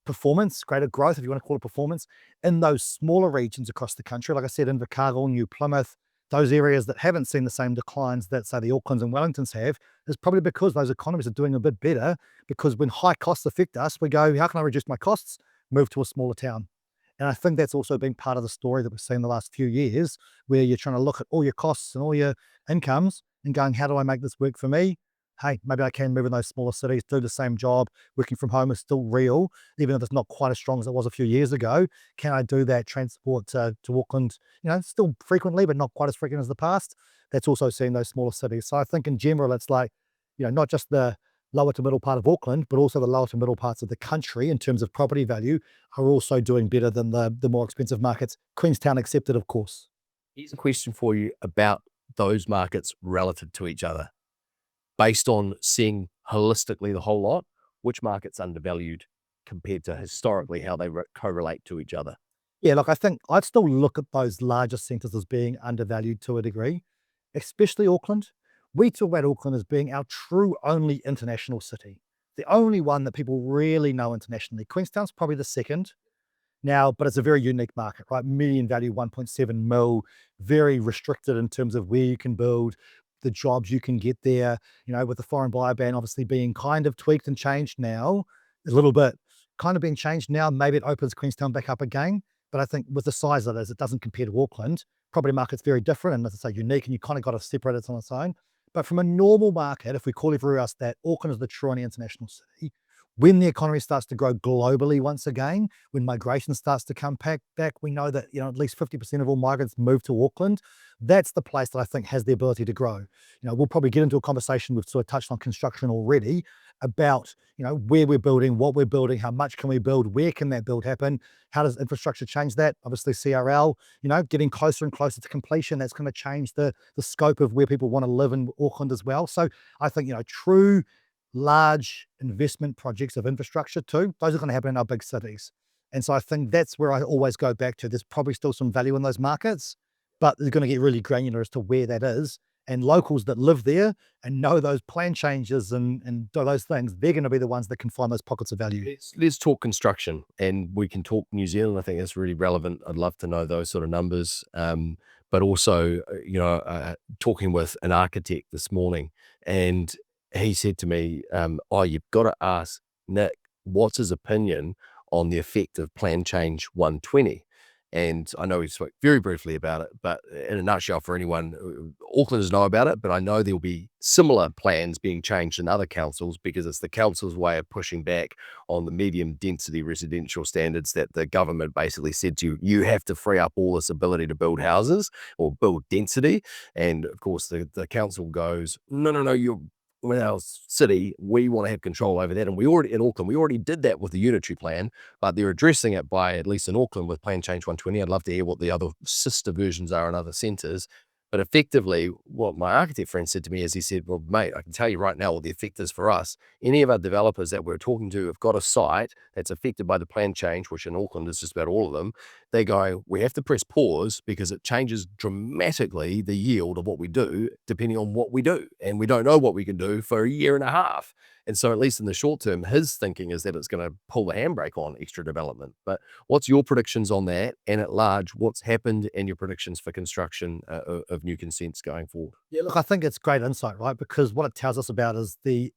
performance, greater growth, if you want to call it performance, in those smaller regions across the country. Like I said, Invercargill, New Plymouth, those areas that haven't seen the same declines that, say, the Aucklands and Wellingtons have, is probably because those economies are doing a bit better, because when high costs affect us, we go, how can I reduce my costs? Move to a smaller town. And I think that's also been part of the story that we've seen the last few years, where you're trying to look at all your costs and all your incomes and going, how do I make this work for me? Hey, maybe I can move in those smaller cities, do the same job. Working from home is still real, even if it's not quite as strong as it was a few years ago. Can I do that transport to Auckland, still frequently, but not quite as frequent as the past? That's also seeing those smaller cities. So I think in general, it's like, not just the lower to middle part of Auckland, but also the lower to middle parts of the country in terms of property value are also doing better than the more expensive markets, Queenstown accepted, of course. Here's a question for you about those markets relative to each other. Based on seeing holistically the whole lot, which market's undervalued compared to historically how they correlate to each other? Yeah, look, I think I'd still look at those larger centres as being undervalued to a degree, especially Auckland. We talk about Auckland as being our true only international city, the only one that people really know internationally. Queenstown's probably the second now, but it's a very unique market, right? Median value 1.7 mil, very restricted in terms of where you can build, the jobs you can get there, with the foreign buyer ban obviously being kind of tweaked and changed now, a little bit kind of being changed now. Maybe it opens Queenstown back up again. But I think with the size of it, it doesn't compare to Auckland. Property market's very different and, as I say, unique, and you kind of got to separate it on its own. But from a normal market, if we call everywhere else that Auckland is the true only international city, When the economy starts to grow globally once again, when migration starts to come back, we know that at least 50% of all migrants move to Auckland. That's the place that I think has the ability to grow. We'll probably get into a conversation, we've sort of touched on construction already, about where we're building, what we're building, how much can we build, where can that build happen, how does infrastructure change that? Obviously CRL, getting closer and closer to completion, that's going to change the scope of where people want to live in Auckland as well. So I think true large investment projects of infrastructure too, those are going to happen in our big cities. And so I think that's where I always go back to. There's probably still some value in those markets, but they're going to get really granular as to where that is. And locals that live there and know those plan changes and do those things, they're going to be the ones that can find those pockets of value. Let's talk construction, and we can talk New Zealand. I think that's really relevant. I'd love to know those sort of numbers. But also, talking with an architect this morning, and he said to me, "Oh, you've got to ask Nick what's his opinion on the effect of Plan Change 120." And I know we spoke very briefly about it, but in a nutshell, for anyone, Aucklanders know about it, but I know there'll be similar plans being changed in other councils because it's the council's way of pushing back on the medium density residential standards that the government basically said to you, you have to free up all this ability to build houses or build density. And of course, the council goes, no, you're with our city, we want to have control over that. And in Auckland, we already did that with the unitary plan, but they're addressing it by, at least in Auckland, with Plan Change 120. I'd love to hear what the other sister versions are in other centres. But effectively, what my architect friend said to me is, he said, well, mate, I can tell you right now what the effect is for us. Any of our developers that we're talking to have got a site that's affected by the plan change, which in Auckland is just about all of them. They go, we have to press pause because it changes dramatically the yield of what we do, depending on what we do. And we don't know what we can do for a year and a half. And so at least in the short term, his thinking is that it's going to pull the handbrake on extra development. But what's your predictions on that? And at large, what's happened and your predictions for construction of new consents going forward? Yeah, look, I think it's great insight, right? Because what it tells us about is the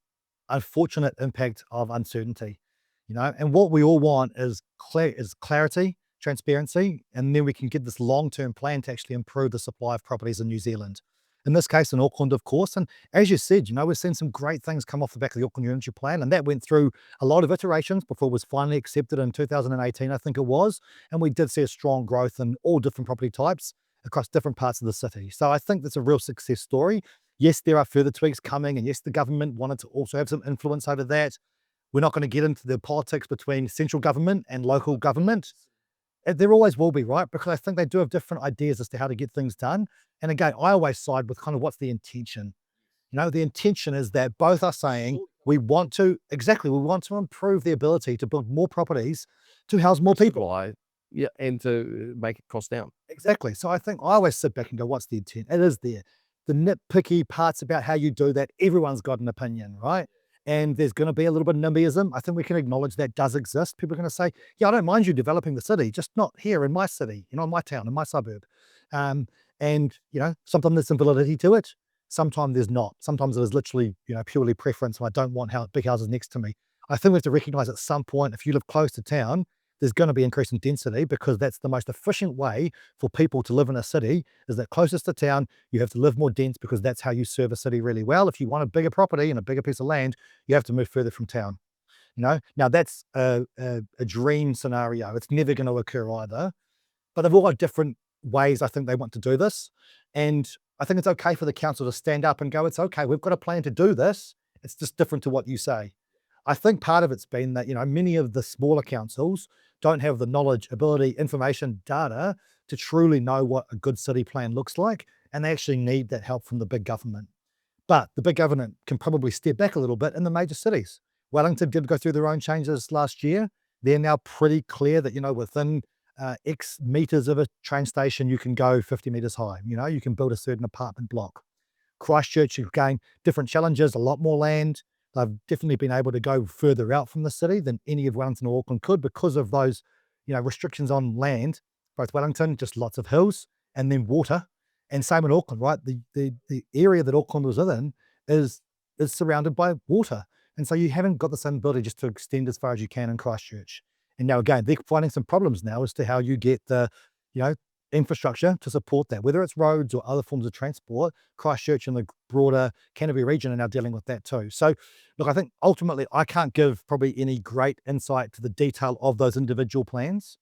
unfortunate impact of uncertainty, and what we all want is clarity, transparency, and then we can get this long-term plan to actually improve the supply of properties in New Zealand. In this case, in Auckland, of course. And as you said, we've seen some great things come off the back of the Auckland Unitary Plan, and that went through a lot of iterations before it was finally accepted in 2018, I think it was. And we did see a strong growth in all different property types across different parts of the city. So I think that's a real success story. Yes, there are further tweaks coming, and yes, the government wanted to also have some influence over that. We're not going to get into the politics between central government and local government. There always will be, right? Because I think they do have different ideas as to how to get things done. And again, I always side with kind of what's the intention. The intention is that both are saying we want to improve the ability to build more properties to house more people. Yeah, and to make it cost down. Exactly. So I think I always sit back and go, what's the intent? It is there. The nitpicky parts about how you do that, everyone's got an opinion, right? And there's going to be a little bit of NIMBYism. I think we can acknowledge that does exist. People are going to say, yeah, I don't mind you developing the city, just not here in my city, in my town, in my suburb. And sometimes there's some validity to it. Sometimes there's not. Sometimes it is literally, purely preference. I don't want big houses next to me. I think we have to recognize at some point, if you live close to town, there's going to be increase in density because that's the most efficient way for people to live in a city, is that closest to town, you have to live more dense because that's how you serve a city really well. If you want a bigger property and a bigger piece of land, you have to move further from town. Now that's a dream scenario. It's never going to occur either, but they've all got different ways I think they want to do this. And I think it's okay for the council to stand up and go, it's okay, we've got a plan to do this. It's just different to what you say. I think part of it's been that, many of the smaller councils don't have the knowledge, ability, information, data to truly know what a good city plan looks like. And they actually need that help from the big government. But the big government can probably step back a little bit in the major cities. Wellington did go through their own changes last year. They're now pretty clear that, within X meters of a train station, you can go 50 meters high. You can build a certain apartment block. Christchurch, again, different challenges, a lot more land. They've definitely been able to go further out from the city than any of Wellington or Auckland could because of those, restrictions on land. Both Wellington, just lots of hills, and then water. And same in Auckland, right? The area that Auckland was in is surrounded by water. And so you haven't got the same ability just to extend as far as you can in Christchurch. And now again, they're finding some problems now as to how you get the, infrastructure to support that, whether it's roads or other forms of transport. Christchurch and the broader Canterbury region are now dealing with that too. So, look, I think ultimately I can't give probably any great insight to the detail of those individual plans.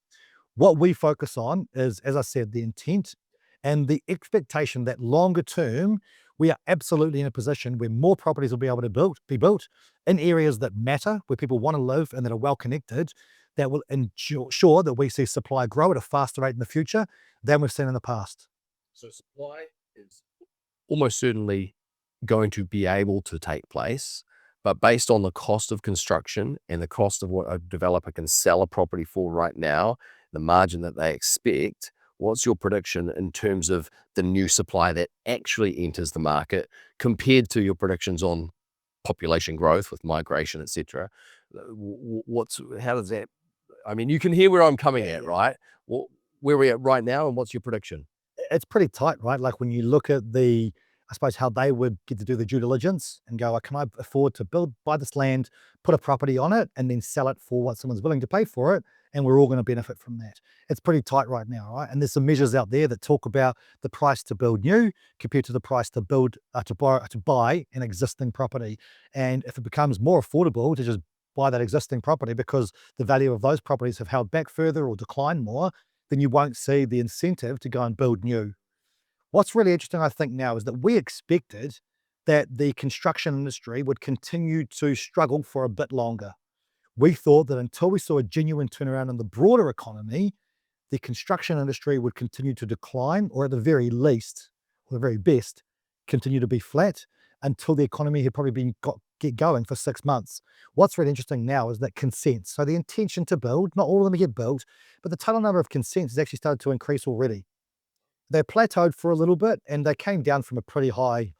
What we focus on is, as I said, the intent and the expectation that longer term, we are absolutely in a position where more properties will be able to be built in areas that matter, where people want to live and that are well connected, that will ensure that we see supply grow at a faster rate in the future than we've seen in the past. So supply is almost certainly going to be able to take place, but based on the cost of construction and the cost of what a developer can sell a property for right now, the margin that they expect, what's your prediction in terms of the new supply that actually enters the market compared to your predictions on population growth with migration, etc.? How does that, I mean, you can hear where I'm coming at, right? Where are we at right now and what's your prediction? It's pretty tight, right? Like when you look at the, I suppose, how they would get to do the due diligence and go, can I afford to buy this land, put a property on it, and then sell it for what someone's willing to pay for it? And we're all going to benefit from that. It's pretty tight right now, right? And there's some measures out there that talk about the price to build new compared to the price to build, to buy an existing property. And if it becomes more affordable to just buy that existing property because the value of those properties have held back further or declined more, then you won't see the incentive to go and build new. What's really interesting, I think, now is that we expected that the construction industry would continue to struggle for a bit longer. We thought that until we saw a genuine turnaround in the broader economy, the construction industry would continue to decline, or at the very least, or the very best, continue to be flat until the economy had probably get going for 6 months. What's really interesting now is that consents, so the intention to build, not all of them get built, but the total number of consents has actually started to increase already. They plateaued for a little bit and they came down from a pretty high,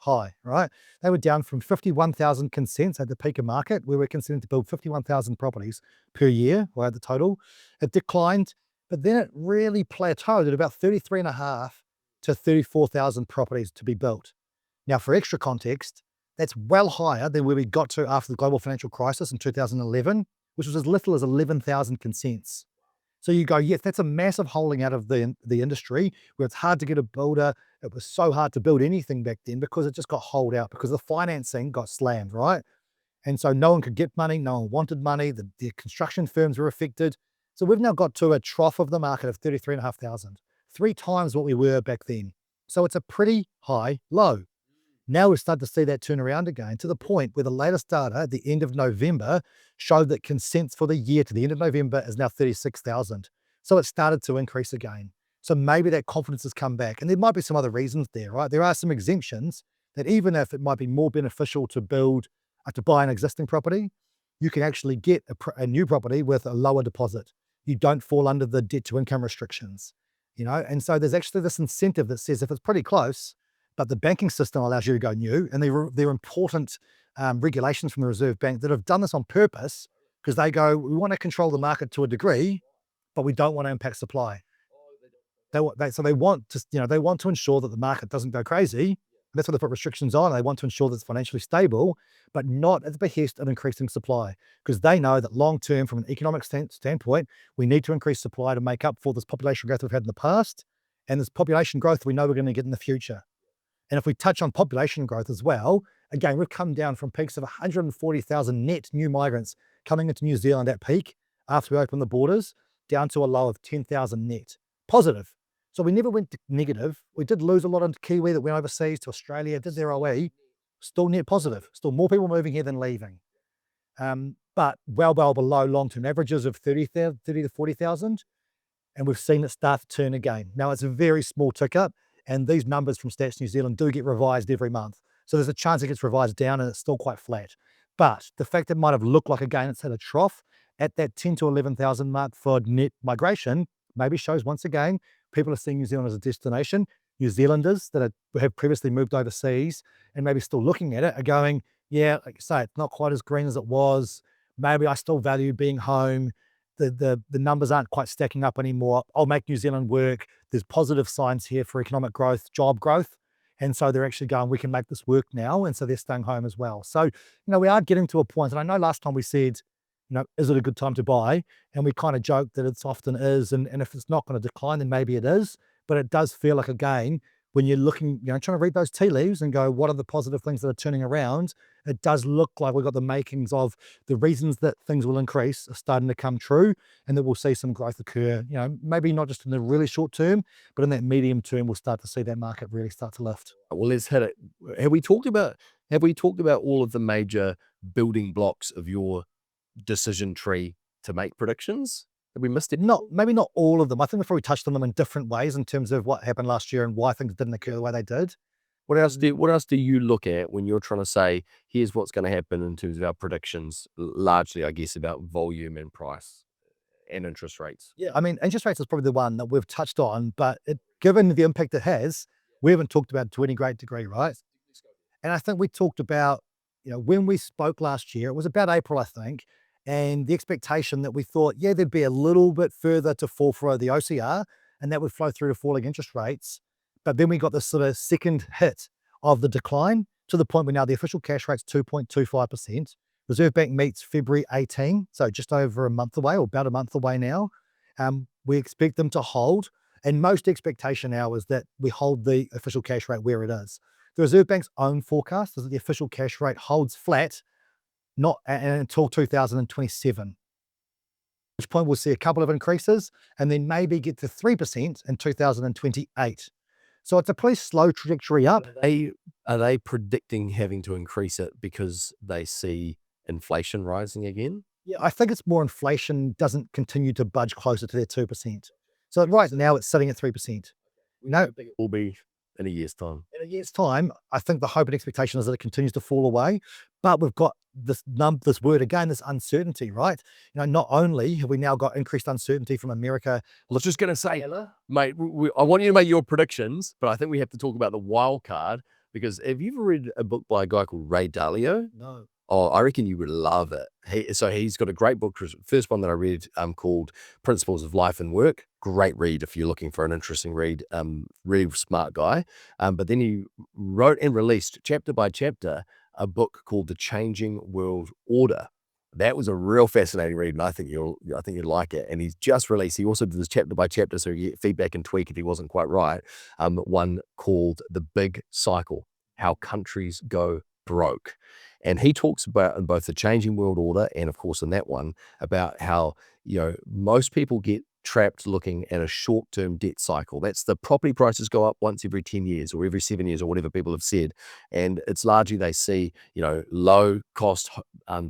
right? They were down from 51,000 consents at the peak of market. We were consenting to build 51,000 properties per year, or at the total. It declined, but then it really plateaued at about 33.5 to 34,000 properties to be built. Now, for extra context, that's well higher than where we got to after the global financial crisis in 2011, which was as little as 11,000 consents. So you go, yes, that's a massive holding out of the industry where it's hard to get a builder. It was so hard to build anything back then because it just got holed out because the financing got slammed, right? And so no one could get money, no one wanted money, the construction firms were affected. So we've now got to a trough of the market of 33,500, 3 times what we were back then. So it's a pretty high low. Now we've started to see that turn around again to the point where the latest data at the end of November showed that consents for the year to the end of November is now 36,000. So it started to increase again. So maybe that confidence has come back. And there might be some other reasons there, right? There are some exemptions that even if it might be more beneficial to buy an existing property, you can actually get a new property with a lower deposit. You don't fall under the debt to income restrictions, And so there's actually this incentive that says if it's pretty close, but the banking system allows you to go new, and there are important regulations from the Reserve Bank that have done this on purpose because they go, we want to control the market to a degree, but we don't want to impact supply. They want to ensure that the market doesn't go crazy. And that's why they put restrictions on. They want to ensure that it's financially stable, but not at the behest of increasing supply, because they know that long term, from an economic standpoint, we need to increase supply to make up for this population growth we've had in the past, and this population growth we know we're going to get in the future. And if we touch on population growth as well, again, we've come down from peaks of 140,000 net new migrants coming into New Zealand at peak after we opened the borders, down to a low of 10,000 net. Positive. So we never went negative. We did lose a lot of Kiwi that went overseas to Australia, did their OE, still net positive. Still more people moving here than leaving. But well below long-term averages of 30 to 40,000. And we've seen it start to turn again. Now, it's a very small tick up, and these numbers from Stats New Zealand do get revised every month. So there's a chance it gets revised down and it's still quite flat. But the fact that it might have looked like, again, it's at a trough at that 10 to 11,000 mark for net migration maybe shows once again, people are seeing New Zealand as a destination. New Zealanders that have previously moved overseas and maybe still looking at it are going, yeah, like you say, it's not quite as green as it was. Maybe I still value being home. The numbers aren't quite stacking up anymore. I'll make New Zealand work. There's positive signs here for economic growth, job growth. And so they're actually going, we can make this work now. And so they're staying home as well. So, we are getting to a point, and I know last time we said, is it a good time to buy? And we kind of joked that it often is. And if it's not going to decline, then maybe it is. but it does feel like, again, when you're looking, trying to read those tea leaves and go, what are the positive things that are turning around? It does look like we've got the makings of the reasons that things will increase are starting to come true, and that we'll see some growth occur, maybe not just in the really short term, but in that medium term, we'll start to see that market really start to lift. Well, let's hit it. Have we talked about all of the major building blocks of your decision tree to make predictions? Have we missed it? Maybe not all of them. I think we've probably touched on them in different ways in terms of what happened last year and why things didn't occur the way they did. What else do you look at when you're trying to say, here's what's going to happen in terms of our predictions, largely, I guess, about volume and price and interest rates? Yeah, I mean, interest rates is probably the one that we've touched on, but given the impact it has, we haven't talked about it to any great degree, right? And I think we talked about, when we spoke last year, it was about April, I think, and the expectation that we thought, yeah, there'd be a little bit further to fall for the OCR, and that would flow through to falling interest rates. But then we got this sort of second hit of the decline to the point where now the official cash rate's 2.25%. Reserve Bank meets February 18, so just over a month away, or about a month away now. We expect them to hold, and most expectation now is that we hold the official cash rate where it is. The Reserve Bank's own forecast is that the official cash rate holds flat not until 2027, at which point we'll see a couple of increases and then maybe get to 3% in 2028. So it's a pretty slow trajectory up. Are they predicting having to increase it because they see inflation rising again? Yeah, I think it's more inflation doesn't continue to budge closer to their 2%. So right now it's sitting at 3%. I think it will be in a year's time. In a year's time, I think the hope and expectation is that it continues to fall away. But we've got this word again, this uncertainty, right? Not only have we now got increased uncertainty from America. I was just going to say, mate, I want you to make your predictions, but I think we have to talk about the wild card, because have you ever read a book by a guy called Ray Dalio? No. Oh, I reckon you would love it. He's got a great book, first one that I read, called Principles of Life and Work. Great read if you're looking for an interesting read. Really smart guy. But then he wrote and released chapter by chapter a book called The Changing World Order. That was a real fascinating read, and I think you'd like it. And he's just released. He also did this chapter by chapter, so you get feedback and tweak if he wasn't quite right. One called The Big Cycle: How Countries Go Broke. And he talks about, in both The Changing World Order and, of course, in that one, about how, most people get trapped looking at a short-term debt cycle. That's the property prices go up once every 10 years or every 7 years or whatever people have said. And it's largely they see, low cost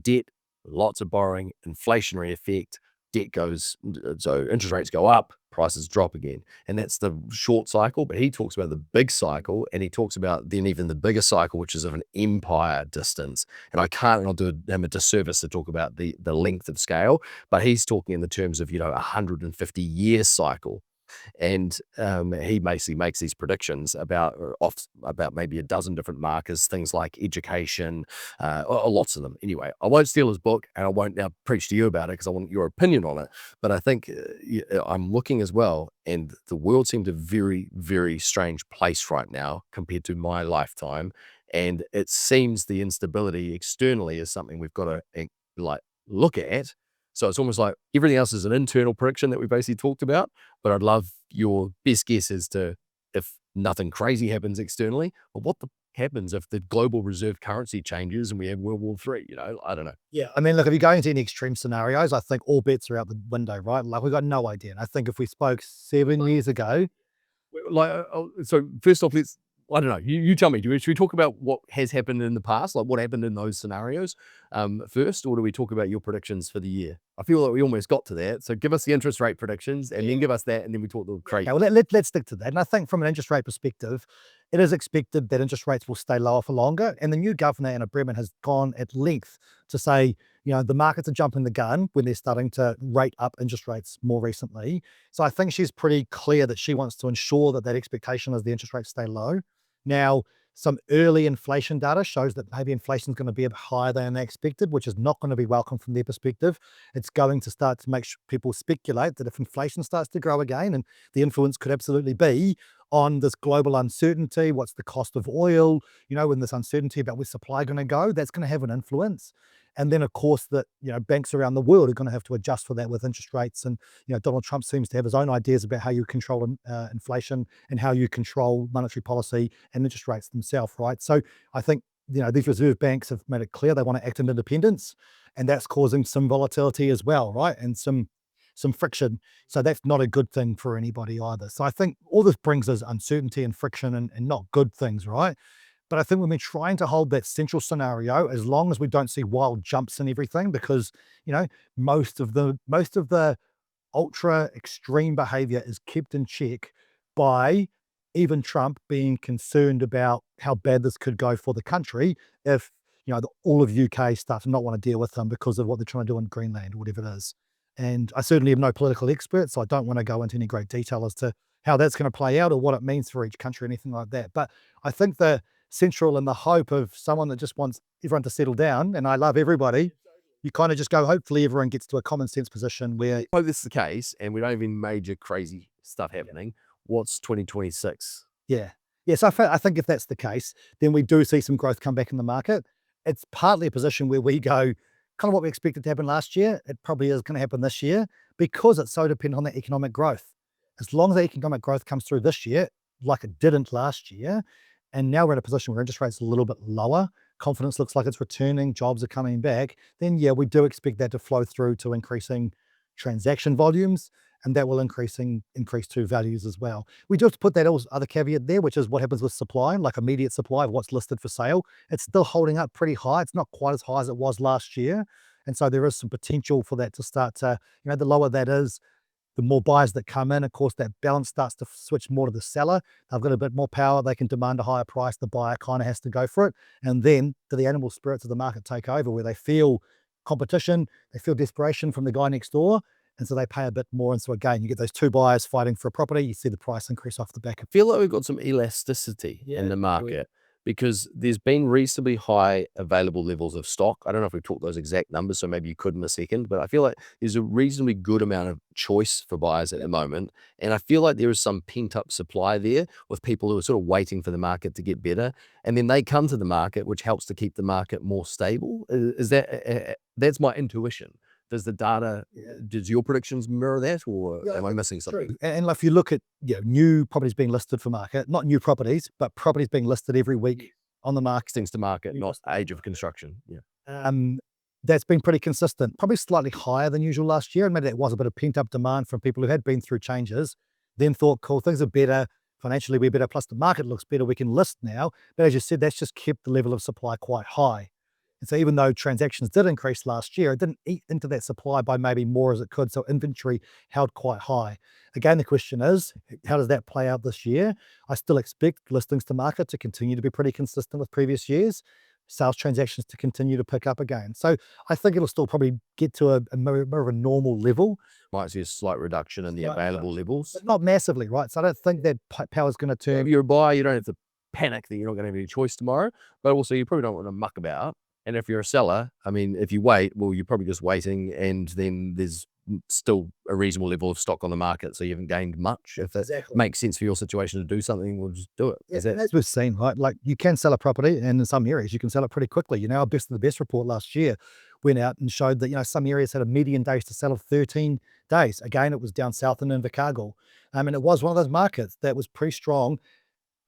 debt, lots of borrowing, inflationary effect, debt goes, so interest rates go up, prices drop again. And that's the short cycle. But he talks about the big cycle, and he talks about then even the bigger cycle, which is of an empire distance. And I'll do him a disservice to talk about the length of scale, but he's talking in the terms of, 150-year cycle. And he basically makes these predictions about maybe a dozen different markers, things like education, lots of them. Anyway, I won't steal his book, and I won't now preach to you about it because I want your opinion on it. But I think I'm looking as well, and the world seems a very, very strange place right now compared to my lifetime. And it seems the instability externally is something we've got to look at. So it's almost like everything else is an internal prediction that we basically talked about, but I'd love your best guess as to, if nothing crazy happens externally, but what the happens if the global reserve currency changes and we have World War III, I don't know. Yeah, I mean, look, if you go into any extreme scenarios, I think all bets are out the window, right? Like, we've got no idea. And I think if we spoke 7 years ago. So first off, I don't know. You tell me. Should we talk about what has happened in the past, like what happened in those scenarios first, or do we talk about your predictions for the year? I feel like we almost got to that. So give us the interest rate predictions, and then give us that, and then we talk the crazy. Okay, well, let's stick to that. And I think from an interest rate perspective, it is expected that interest rates will stay lower for longer. And the new governor, Anna Bremen, has gone at length to say, the markets are jumping the gun when they're starting to rate up interest rates more recently. So I think she's pretty clear that she wants to ensure that expectation is the interest rates stay low. Now, some early inflation data shows that maybe inflation is going to be a bit higher than expected, which is not going to be welcome from their perspective. It's going to start to make people speculate that if inflation starts to grow again, and the influence could absolutely be on this global uncertainty. What's the cost of oil? When this uncertainty about where supply going to go, that's going to have an influence. And then, of course, that banks around the world are going to have to adjust for that with interest rates. And Donald Trump seems to have his own ideas about how you control inflation and how you control monetary policy and interest rates themselves, right? So I think these reserve banks have made it clear they want to act in independence, and that's causing some volatility as well, right? And some friction. So that's not a good thing for anybody either. So I think all this brings us uncertainty and friction and not good things, right? But I think we've been trying to hold that central scenario as long as we don't see wild jumps and everything, because most of the ultra extreme behavior is kept in check by even Trump being concerned about how bad this could go for the country if all of UK starts to not want to deal with them because of what they're trying to do in Greenland or whatever it is. And I certainly am no political expert, so I don't want to go into any great detail as to how that's going to play out or what it means for each country or anything like that. But I think the central and the hope of someone that just wants everyone to settle down, and I love everybody, you kind of just go, hopefully everyone gets to a common sense position where... If this is the case and we don't have any major crazy stuff happening, what's 2026? Yeah. So I think if that's the case, then we do see some growth come back in the market. It's partly a position where we go, kind of what we expected to happen last year, it probably is going to happen this year because it's so dependent on that economic growth. As long as the economic growth comes through this year, like it didn't last year, and now we're in a position where interest rates are a little bit lower, confidence looks like it's returning, jobs are coming back, then yeah, we do expect that to flow through to increasing transaction volumes, and that will increase to values as well. We do have to put that other caveat there, which is what happens with supply, like immediate supply of what's listed for sale. It's still holding up pretty high. It's not quite as high as it was last year. And so there is some potential for that to start to, the lower that is, the more buyers that come in, of course, that balance starts to switch more to the seller. They've got a bit more power. They can demand a higher price. The buyer kind of has to go for it. And then do the animal spirits of the market take over, where they feel competition, they feel desperation from the guy next door, and so they pay a bit more. And so again, you get those two buyers fighting for a property. You see the price increase off the back. I feel like we've got some elasticity in the market because there's been reasonably high available levels of stock. I don't know if we've talked those exact numbers, so maybe you could in a second, but I feel like there's a reasonably good amount of choice for buyers at the moment. And I feel like there is some pent up supply there with people who are sort of waiting for the market to get better. And then they come to the market, which helps to keep the market more stable. Is that, that's my intuition. Does the data, does your predictions mirror that, or am I missing something? And if you look at new properties being listed for market, not new properties, but properties being listed every week on the market. Things to market, not age of construction. That's been pretty consistent, probably slightly higher than usual last year. And maybe that was a bit of pent up demand from people who had been through changes, then thought, cool, things are better, financially we're better, plus the market looks better, we can list now. But as you said, that's just kept the level of supply quite high. And so even though transactions did increase last year, it didn't eat into that supply by maybe more as it could. So inventory held quite high. Again, the question is, how does that play out this year? I still expect listings to market to continue to be pretty consistent with previous years, sales transactions to continue to pick up again. So I think it'll still probably get to a more of a normal level. Might see a slight reduction in the available levels. But not massively, right? So I don't think that power's going to turn. If you're a buyer, you don't have to panic that you're not going to have any choice tomorrow, but also you probably don't want to muck about. And if you're a seller, I mean, if you wait, well, you're probably just waiting, and then there's still a reasonable level of stock on the market, so you haven't gained much. If that makes sense for your situation to do something, we'll just do it. As we've seen, right? Like you can sell a property, and in some areas you can sell it pretty quickly. Our Best of the Best report last year went out and showed that some areas had a median days to sell of 13 days. Again, it was down south in Invercargill, and it was one of those markets that was pretty strong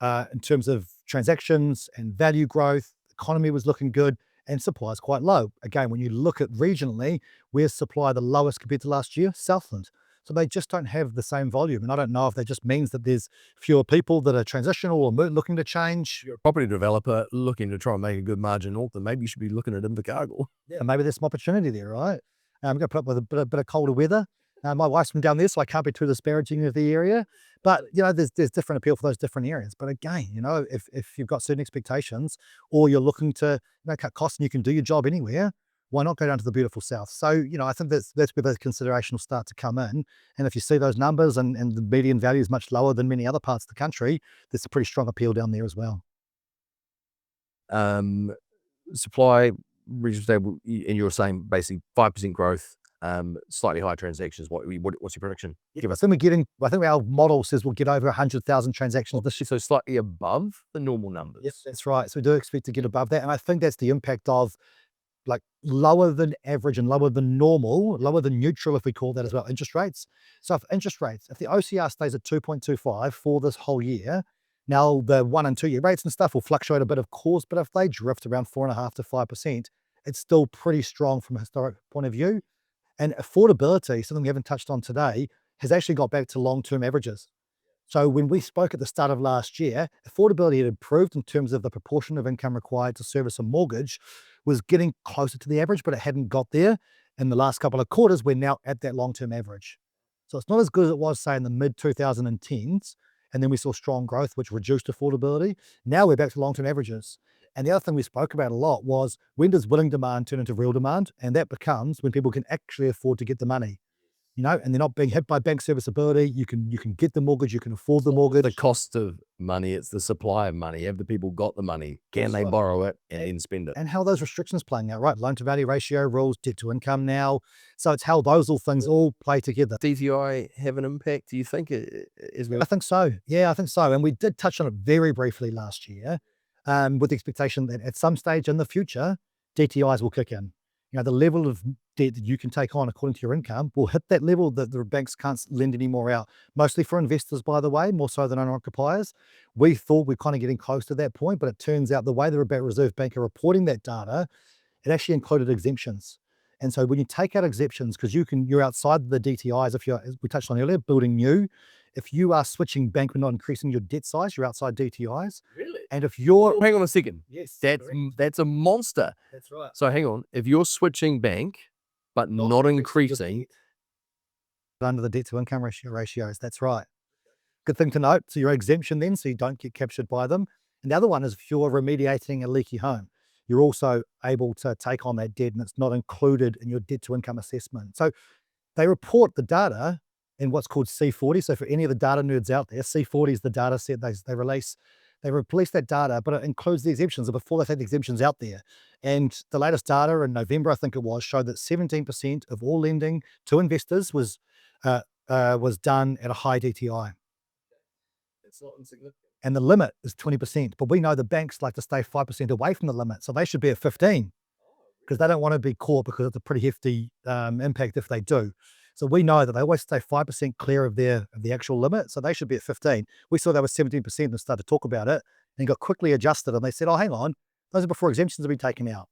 in terms of transactions and value growth. The economy was looking good. And supply is quite low. Again, when you look at regionally, where's supply the lowest compared to last year? Southland. So they just don't have the same volume. And I don't know if that just means that there's fewer people that are transitional or looking to change. You're a property developer looking to try and make a good margin, then maybe you should be looking at Invercargill. Yeah, maybe there's some opportunity there, right? I'm going to put up with a bit of colder weather. My wife's from down there, so I can't be too disparaging of the area. But, there's different appeal for those different areas. But again, if you've got certain expectations or you're looking to cut costs and you can do your job anywhere, why not go down to the beautiful south? So, I think that's where those considerations will start to come in. And if you see those numbers and the median value is much lower than many other parts of the country, there's a pretty strong appeal down there as well. Supply, reasonably stable, and you're saying basically 5% growth slightly higher transactions. What's your prediction? Give us. I think our model says we'll get over 100,000 transactions this year. So slightly above the normal numbers. Yes, that's right. So we do expect to get above that. And I think that's the impact of like lower than average and lower than normal, lower than neutral, if we call that as well, interest rates. So if the OCR stays at 2.25 for this whole year, now the 1 and 2 year rates and stuff will fluctuate a bit, of course, but if they drift around 4.5% to 5%, it's still pretty strong from a historic point of view. And affordability, something we haven't touched on today, has actually got back to long-term averages. So when we spoke at the start of last year, affordability had improved in terms of the proportion of income required to service a mortgage was getting closer to the average, but it hadn't got there. In the last couple of quarters, we're now at that long-term average. So it's not as good as it was, say, in the mid-2010s, and then we saw strong growth, which reduced affordability. Now we're back to long-term averages. And the other thing we spoke about a lot was, when does willing demand turn into real demand? And that becomes when people can actually afford to get the money. And they're not being hit by bank serviceability. You can get the mortgage, you can afford the mortgage. The cost of money, it's the supply of money. Have the people got the money? Can they borrow it and then spend it? And how those restrictions playing out, right? Loan to value ratio rules, debt to income now. So it's how those things all play together. DTI have an impact, do you think? I think so. Yeah, I think so. And we did touch on it very briefly last year, with the expectation that at some stage in the future, DTIs will kick in. The level of debt that you can take on according to your income will hit that level that the banks can't lend any more out, mostly for investors, by the way, more so than owner-occupiers. We thought we're kind of getting close to that point, but it turns out the way the Reserve Bank are reporting that data, it actually included exemptions. And so when you take out exemptions, because you're outside the DTIs, if you're, as we touched on earlier, building new, if you are switching bank but not increasing your debt size, you're outside DTIs. Really? And if you're... Hang on a second. Yes. That's a monster. That's right. So hang on. If you're switching bank, but not increasing... Under the debt to income ratios, that's right. Good thing to note. So you're exemption then, so you don't get captured by them. And the other one is if you're remediating a leaky home, you're also able to take on that debt and it's not included in your debt to income assessment. So they report the data in what's called C40. So for any of the data nerds out there, C40 is the data set they release. They release that data, but it includes the exemptions. And before they had the exemptions out there. And the latest data in November, I think it was, showed that 17% of all lending to investors was done at a high DTI. It's not insignificant. And the limit is 20%. But we know the banks like to stay 5% away from the limit. So they should be at 15 because they don't want to be caught, because it's a pretty hefty impact if they do. So we know that they always stay 5% clear of the actual limit. So they should be at 15. We saw they were 17% and started to talk about it and got quickly adjusted. And they said, oh, hang on, those are before exemptions have been taken out.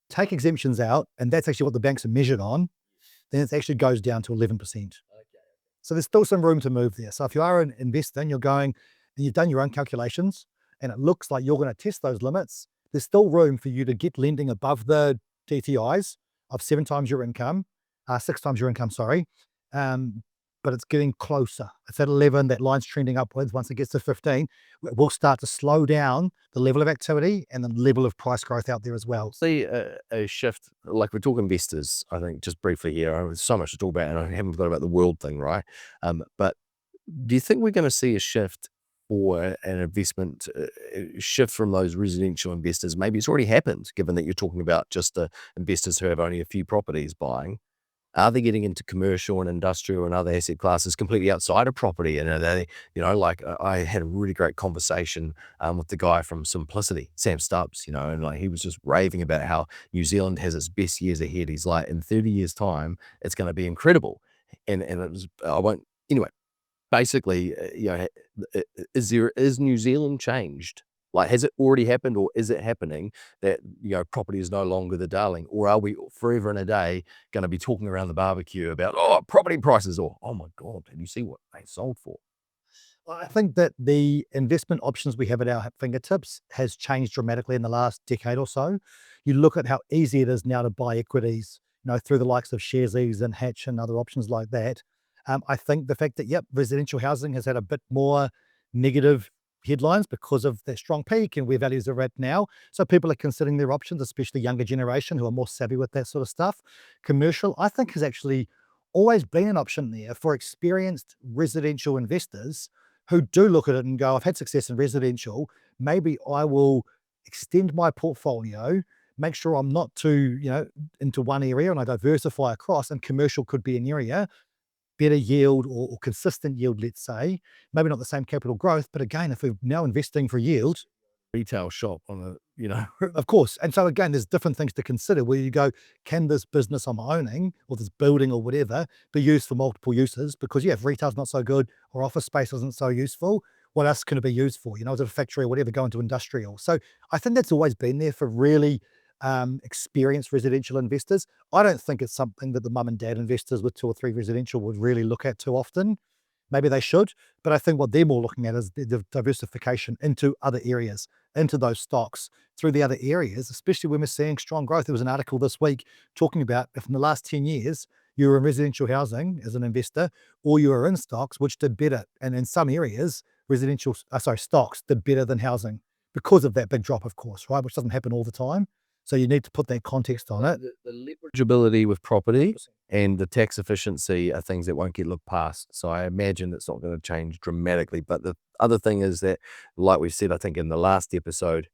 Take exemptions out, and that's actually what the banks are measured on. Then it actually goes down to 11%. Okay. So there's still some room to move there. So if you are an investor and you're going and you've done your own calculations and it looks like you're going to test those limits, there's still room for you to get lending above the DTIs of 7 times your income, 6 times your income, sorry. But it's getting closer. It's at 11, that line's trending upwards. Once it gets to 15, we'll start to slow down the level of activity and the level of price growth out there as well. See a shift, like we're talking investors, I think, just briefly here. There's so much to talk about, and I haven't thought about the world thing, right? But do you think we're going to see a shift or an investment shift from those residential investors? Maybe it's already happened, given that you're talking about just the investors who have only a few properties buying. Are they getting into commercial and industrial and other asset classes completely outside of property? And are they, like I had a really great conversation with the guy from Simplicity, Sam Stubbs, and like he was just raving about how New Zealand has its best years ahead. He's like, in 30 years time, it's going to be incredible. And it was, anyway, basically, is New Zealand changed? Like, has it already happened, or is it happening that, property is no longer the darling? Or are we forever and a day going to be talking around the barbecue about, property prices, or, oh my God, did you see what they sold for? I think that the investment options we have at our fingertips has changed dramatically in the last decade or so. You look at how easy it is now to buy equities, through the likes of Sharesies and Hatch and other options like that. I think the fact that, residential housing has had a bit more negative headlines because of their strong peak and where values are at now. So people are considering their options, especially younger generation who are more savvy with that sort of stuff. Commercial, I think, has actually always been an option there for experienced residential investors who do look at it and go, I've had success in residential. Maybe I will extend my portfolio, make sure I'm not too, into one area and I diversify across, and commercial could be an area, better yield or consistent yield, let's say, maybe not the same capital growth, but again, if we're now investing for yield, Retail shop on a, of course. And so again, there's different things to consider where you go, can this business I'm owning or this building or whatever be used for multiple uses? Because if retail's not so good or office space isn't so useful, what else can it be used for? Is it a factory or whatever, go into industrial? So I think that's always been there for really experienced residential investors. I don't think it's something that the mum and dad investors with 2 or 3 residential would really look at too often. Maybe they should, but I think what they're more looking at is the diversification into other areas, into those stocks through the other areas, especially when we're seeing strong growth. There was an article this week talking about if in the last 10 years you were in residential housing as an investor or you were in stocks, which did better. And in some areas, stocks did better than housing because of that big drop, of course, right? Which doesn't happen all the time. So you need to put that context on it. The leverageability with property and the tax efficiency are things that won't get looked past. So I imagine it's not going to change dramatically. But the other thing is that, like we said, I think in the last episode,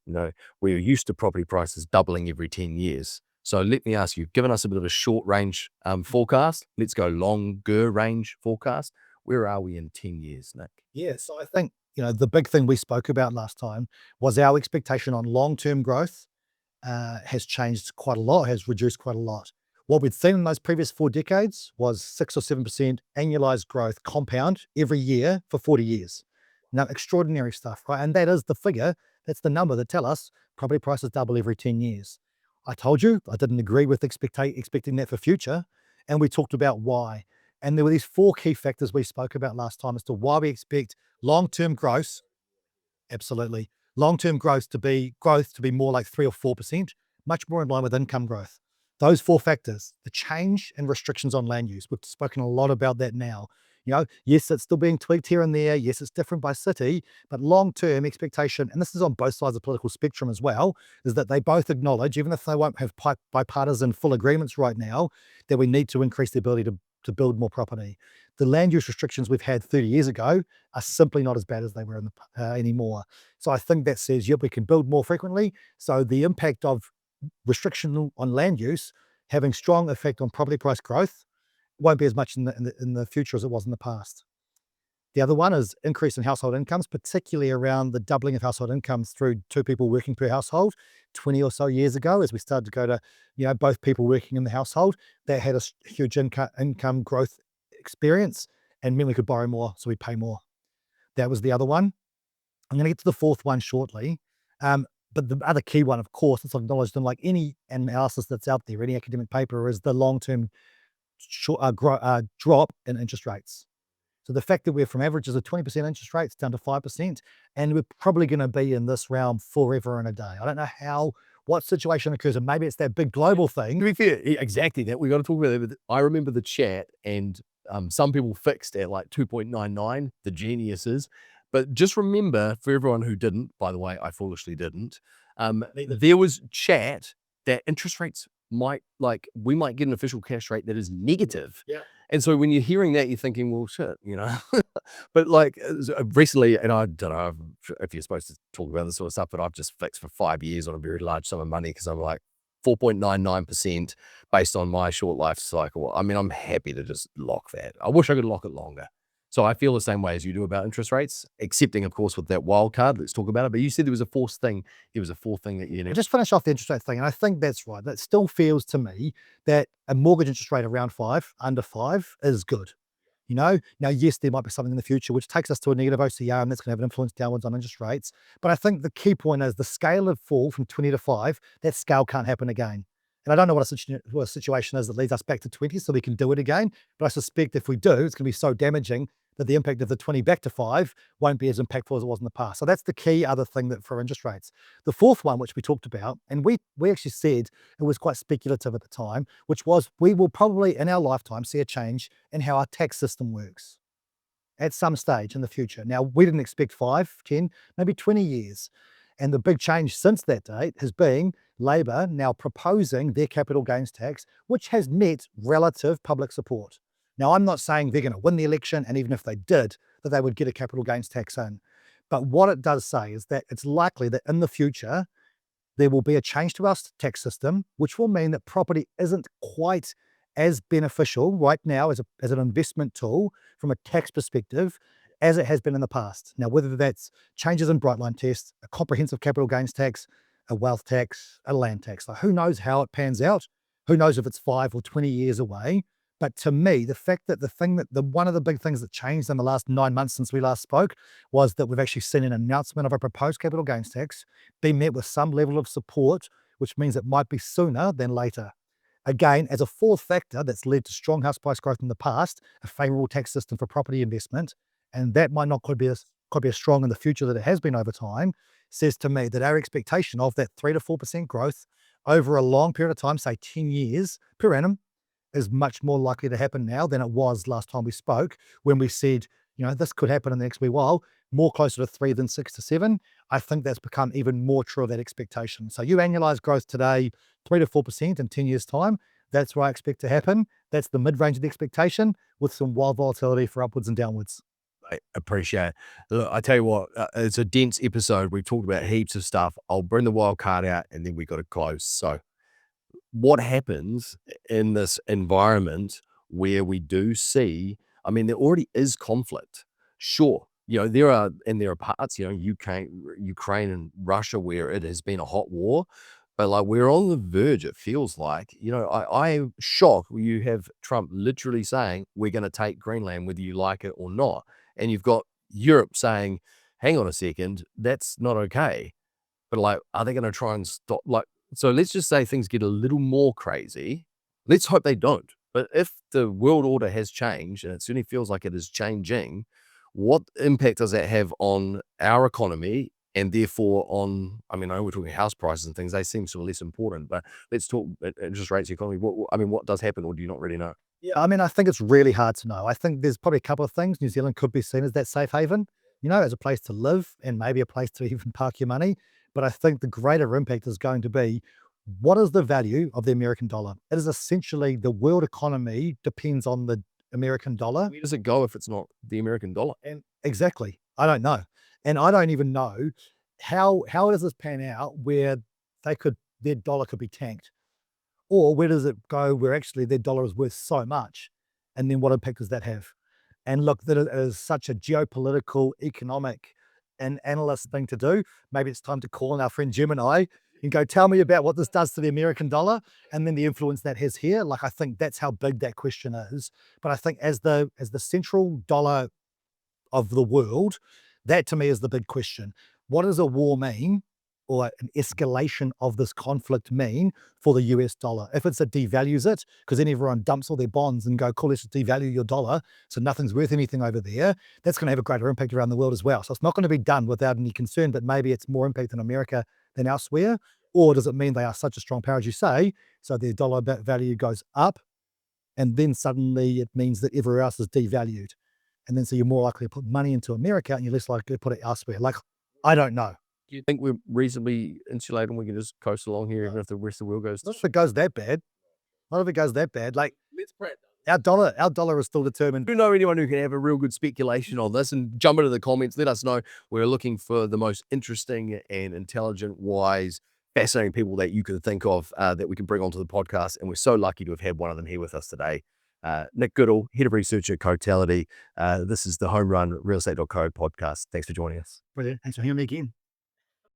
we're used to property prices doubling every 10 years. So let me ask you, given us a bit of a short range forecast, let's go longer range forecast. Where are we in 10 years, Nick? Yeah, so I think, the big thing we spoke about last time was our expectation on long-term growth has changed quite a lot, has reduced quite a lot. What we'd seen in those previous 4 decades was 6 or 7% annualized growth compound every year for 40 years. Now, extraordinary stuff, right? And that is the figure, that's the number that tell us property prices double every 10 years. I told you I didn't agree with expecting that for future, and we talked about why. And there were these 4 key factors we spoke about last time as to why we expect long-term growth. Absolutely. Long-term growth to be more like 3 or 4%, much more in line with income growth. Those 4 factors, the change and restrictions on land use. We've spoken a lot about that now. Yes, it's still being tweaked here and there. Yes, it's different by city, but long-term expectation, and this is on both sides of the political spectrum as well, is that they both acknowledge, even if they won't have bipartisan full agreements right now, that we need to increase the ability to build more property. The land use restrictions we've had 30 years ago are simply not as bad as they were anymore. So I think that says, yep, we can build more frequently. So the impact of restriction on land use having strong effect on property price growth won't be as much in the future as it was in the past. The other one is increase in household incomes, particularly around the doubling of household incomes through 2 people working per household. 20 or so years ago, as we started to go to, both people working in the household, that had a huge income growth experience and meant we could borrow more, so we pay more. That was the other one. I'm going to get to the 4th one shortly. But the other key one, of course, it's acknowledged in like any analysis that's out there, any academic paper, is the long-term drop in interest rates. So the fact that we're from averages of 20% interest rates down to 5%, and we're probably going to be in this realm forever and a day. I don't know what situation occurs, and maybe it's that big global thing. To be fair, exactly that. We got to talk about that. I remember the chat, and some people fixed at like 2.99, the geniuses. But just remember, for everyone who didn't, by the way, I foolishly didn't, there was chat that interest rates we might get an official cash rate that is negative. Yeah. And so when you're hearing that, you're thinking, well, shit, But like recently, and I don't know if you're supposed to talk about this sort of stuff, but I've just fixed for 5 years on a very large sum of money because I'm like 4.99% based on my short life cycle. I mean, I'm happy to just lock that. I wish I could lock it longer. So I feel the same way as you do about interest rates, excepting, of course, with that wild card. Let's talk about it. But you said there was a 4th thing. There was a 4th thing that you know. Just finish off the interest rate thing, and I think that's right. That still feels to me that a mortgage interest rate around 5, under 5, is good. Now, yes, there might be something in the future which takes us to a negative OCR, and that's going to have an influence downwards on interest rates. But I think the key point is the scale of fall from 20 to 5, that scale can't happen again. And I don't know what a situation is that leads us back to 20 so we can do it again. But I suspect if we do, it's going to be so damaging that the impact of the 20 back to 5 won't be as impactful as it was in the past. So that's the key other thing that for interest rates. The 4th one, which we talked about, and we actually said it was quite speculative at the time, which was we will probably in our lifetime see a change in how our tax system works at some stage in the future. Now, we didn't expect 5, 10, maybe 20 years. And the big change since that date has been Labor now proposing their capital gains tax, which has met relative public support. Now, I'm not saying they're going to win the election, and even if they did, that they would get a capital gains tax in. But what it does say is that it's likely that in the future, there will be a change to our tax system, which will mean that property isn't quite as beneficial right now as an investment tool from a tax perspective as it has been in the past. Now, whether that's changes in bright line tests, a comprehensive capital gains tax, a wealth tax, a land tax, like who knows how it pans out? Who knows if it's 5 or 20 years away? But to me, the fact that one of the big things that changed in the last 9 months since we last spoke was that we've actually seen an announcement of a proposed capital gains tax be met with some level of support, which means it might be sooner than later. Again, as a fourth factor that's led to strong house price growth in the past, a favourable tax system for property investment, and that might not could be as strong in the future that it has been over time, says to me that our expectation of that 3 to 4% growth over a long period of time, say 10 years per annum, is much more likely to happen now than it was last time we spoke, when we said, this could happen in the next wee while, more closer to 3 than 6 to 7. I think that's become even more true of that expectation. So you annualize growth today, 3 to 4% in 10 years' time. That's what I expect to happen. That's the mid-range of the expectation with some wild volatility for upwards and downwards. I appreciate it. Look, I tell you what, it's a dense episode. We've talked about heaps of stuff. I'll bring the wild card out and then we got to close. So what happens in this environment where we do see, I mean, there already is conflict. Sure, there are parts, Ukraine and Russia, where it has been a hot war, but like we're on the verge, it feels like, I'm shocked when you have Trump literally saying, we're going to take Greenland, whether you like it or not. And you've got Europe saying, hang on a second, that's not okay. But like, are they going to try and stop? So let's just say things get a little more crazy. Let's hope they don't. But if the world order has changed, and it certainly feels like it is changing, what impact does that have on our economy and therefore on, I know we're talking house prices and things, they seem sort of less important, but let's talk interest rates, economy. What does happen, or do you not really know? Yeah, I think it's really hard to know. I think there's probably a couple of things. New Zealand could be seen as that safe haven, as a place to live and maybe a place to even park your money. But I think the greater impact is going to be, what is the value of the American dollar? It is essentially the world economy depends on the American dollar. Where does it go if it's not the American dollar? And exactly, I don't know. And I don't even know how does this pan out where their dollar could be tanked? Or where does it go where actually their dollar is worth so much? And then what impact does that have? And look, that it is such a geopolitical, economic, and analyst thing to do. Maybe it's time to call on our friend Gemini and go, tell me about what this does to the American dollar and then the influence that has here. Like, I think that's how big that question is. But I think as the central dollar of the world, that to me is the big question. What does a war mean, or an escalation of this conflict mean for the US dollar? If it's a devalues it, because then everyone dumps all their bonds and go, cool, let's just devalue your dollar, so nothing's worth anything over there, that's going to have a greater impact around the world as well. So it's not going to be done without any concern, but maybe it's more impact in America than elsewhere. Or does it mean they are such a strong power, as you say, so their dollar value goes up, and then suddenly it means that everywhere else is devalued? And then so you're more likely to put money into America and you're less likely to put it elsewhere. Like, I don't know. Do you think we're reasonably insulated and we can just coast along here even if the rest of the world goes? Not if it goes that bad. Not if it goes that bad. Like, Let's pray. our dollar is still determined. Do you know anyone who can have a real good speculation on this? And jump into the comments. Let us know. We're looking for the most interesting and intelligent, wise, fascinating people that you can think of that we can bring onto the podcast. And we're so lucky to have had one of them here with us today. Nick Goodall, Head of Research at Cotality. This is the Homerun Real Estate.co podcast. Thanks for joining us. Brilliant. Thanks for hearing me again.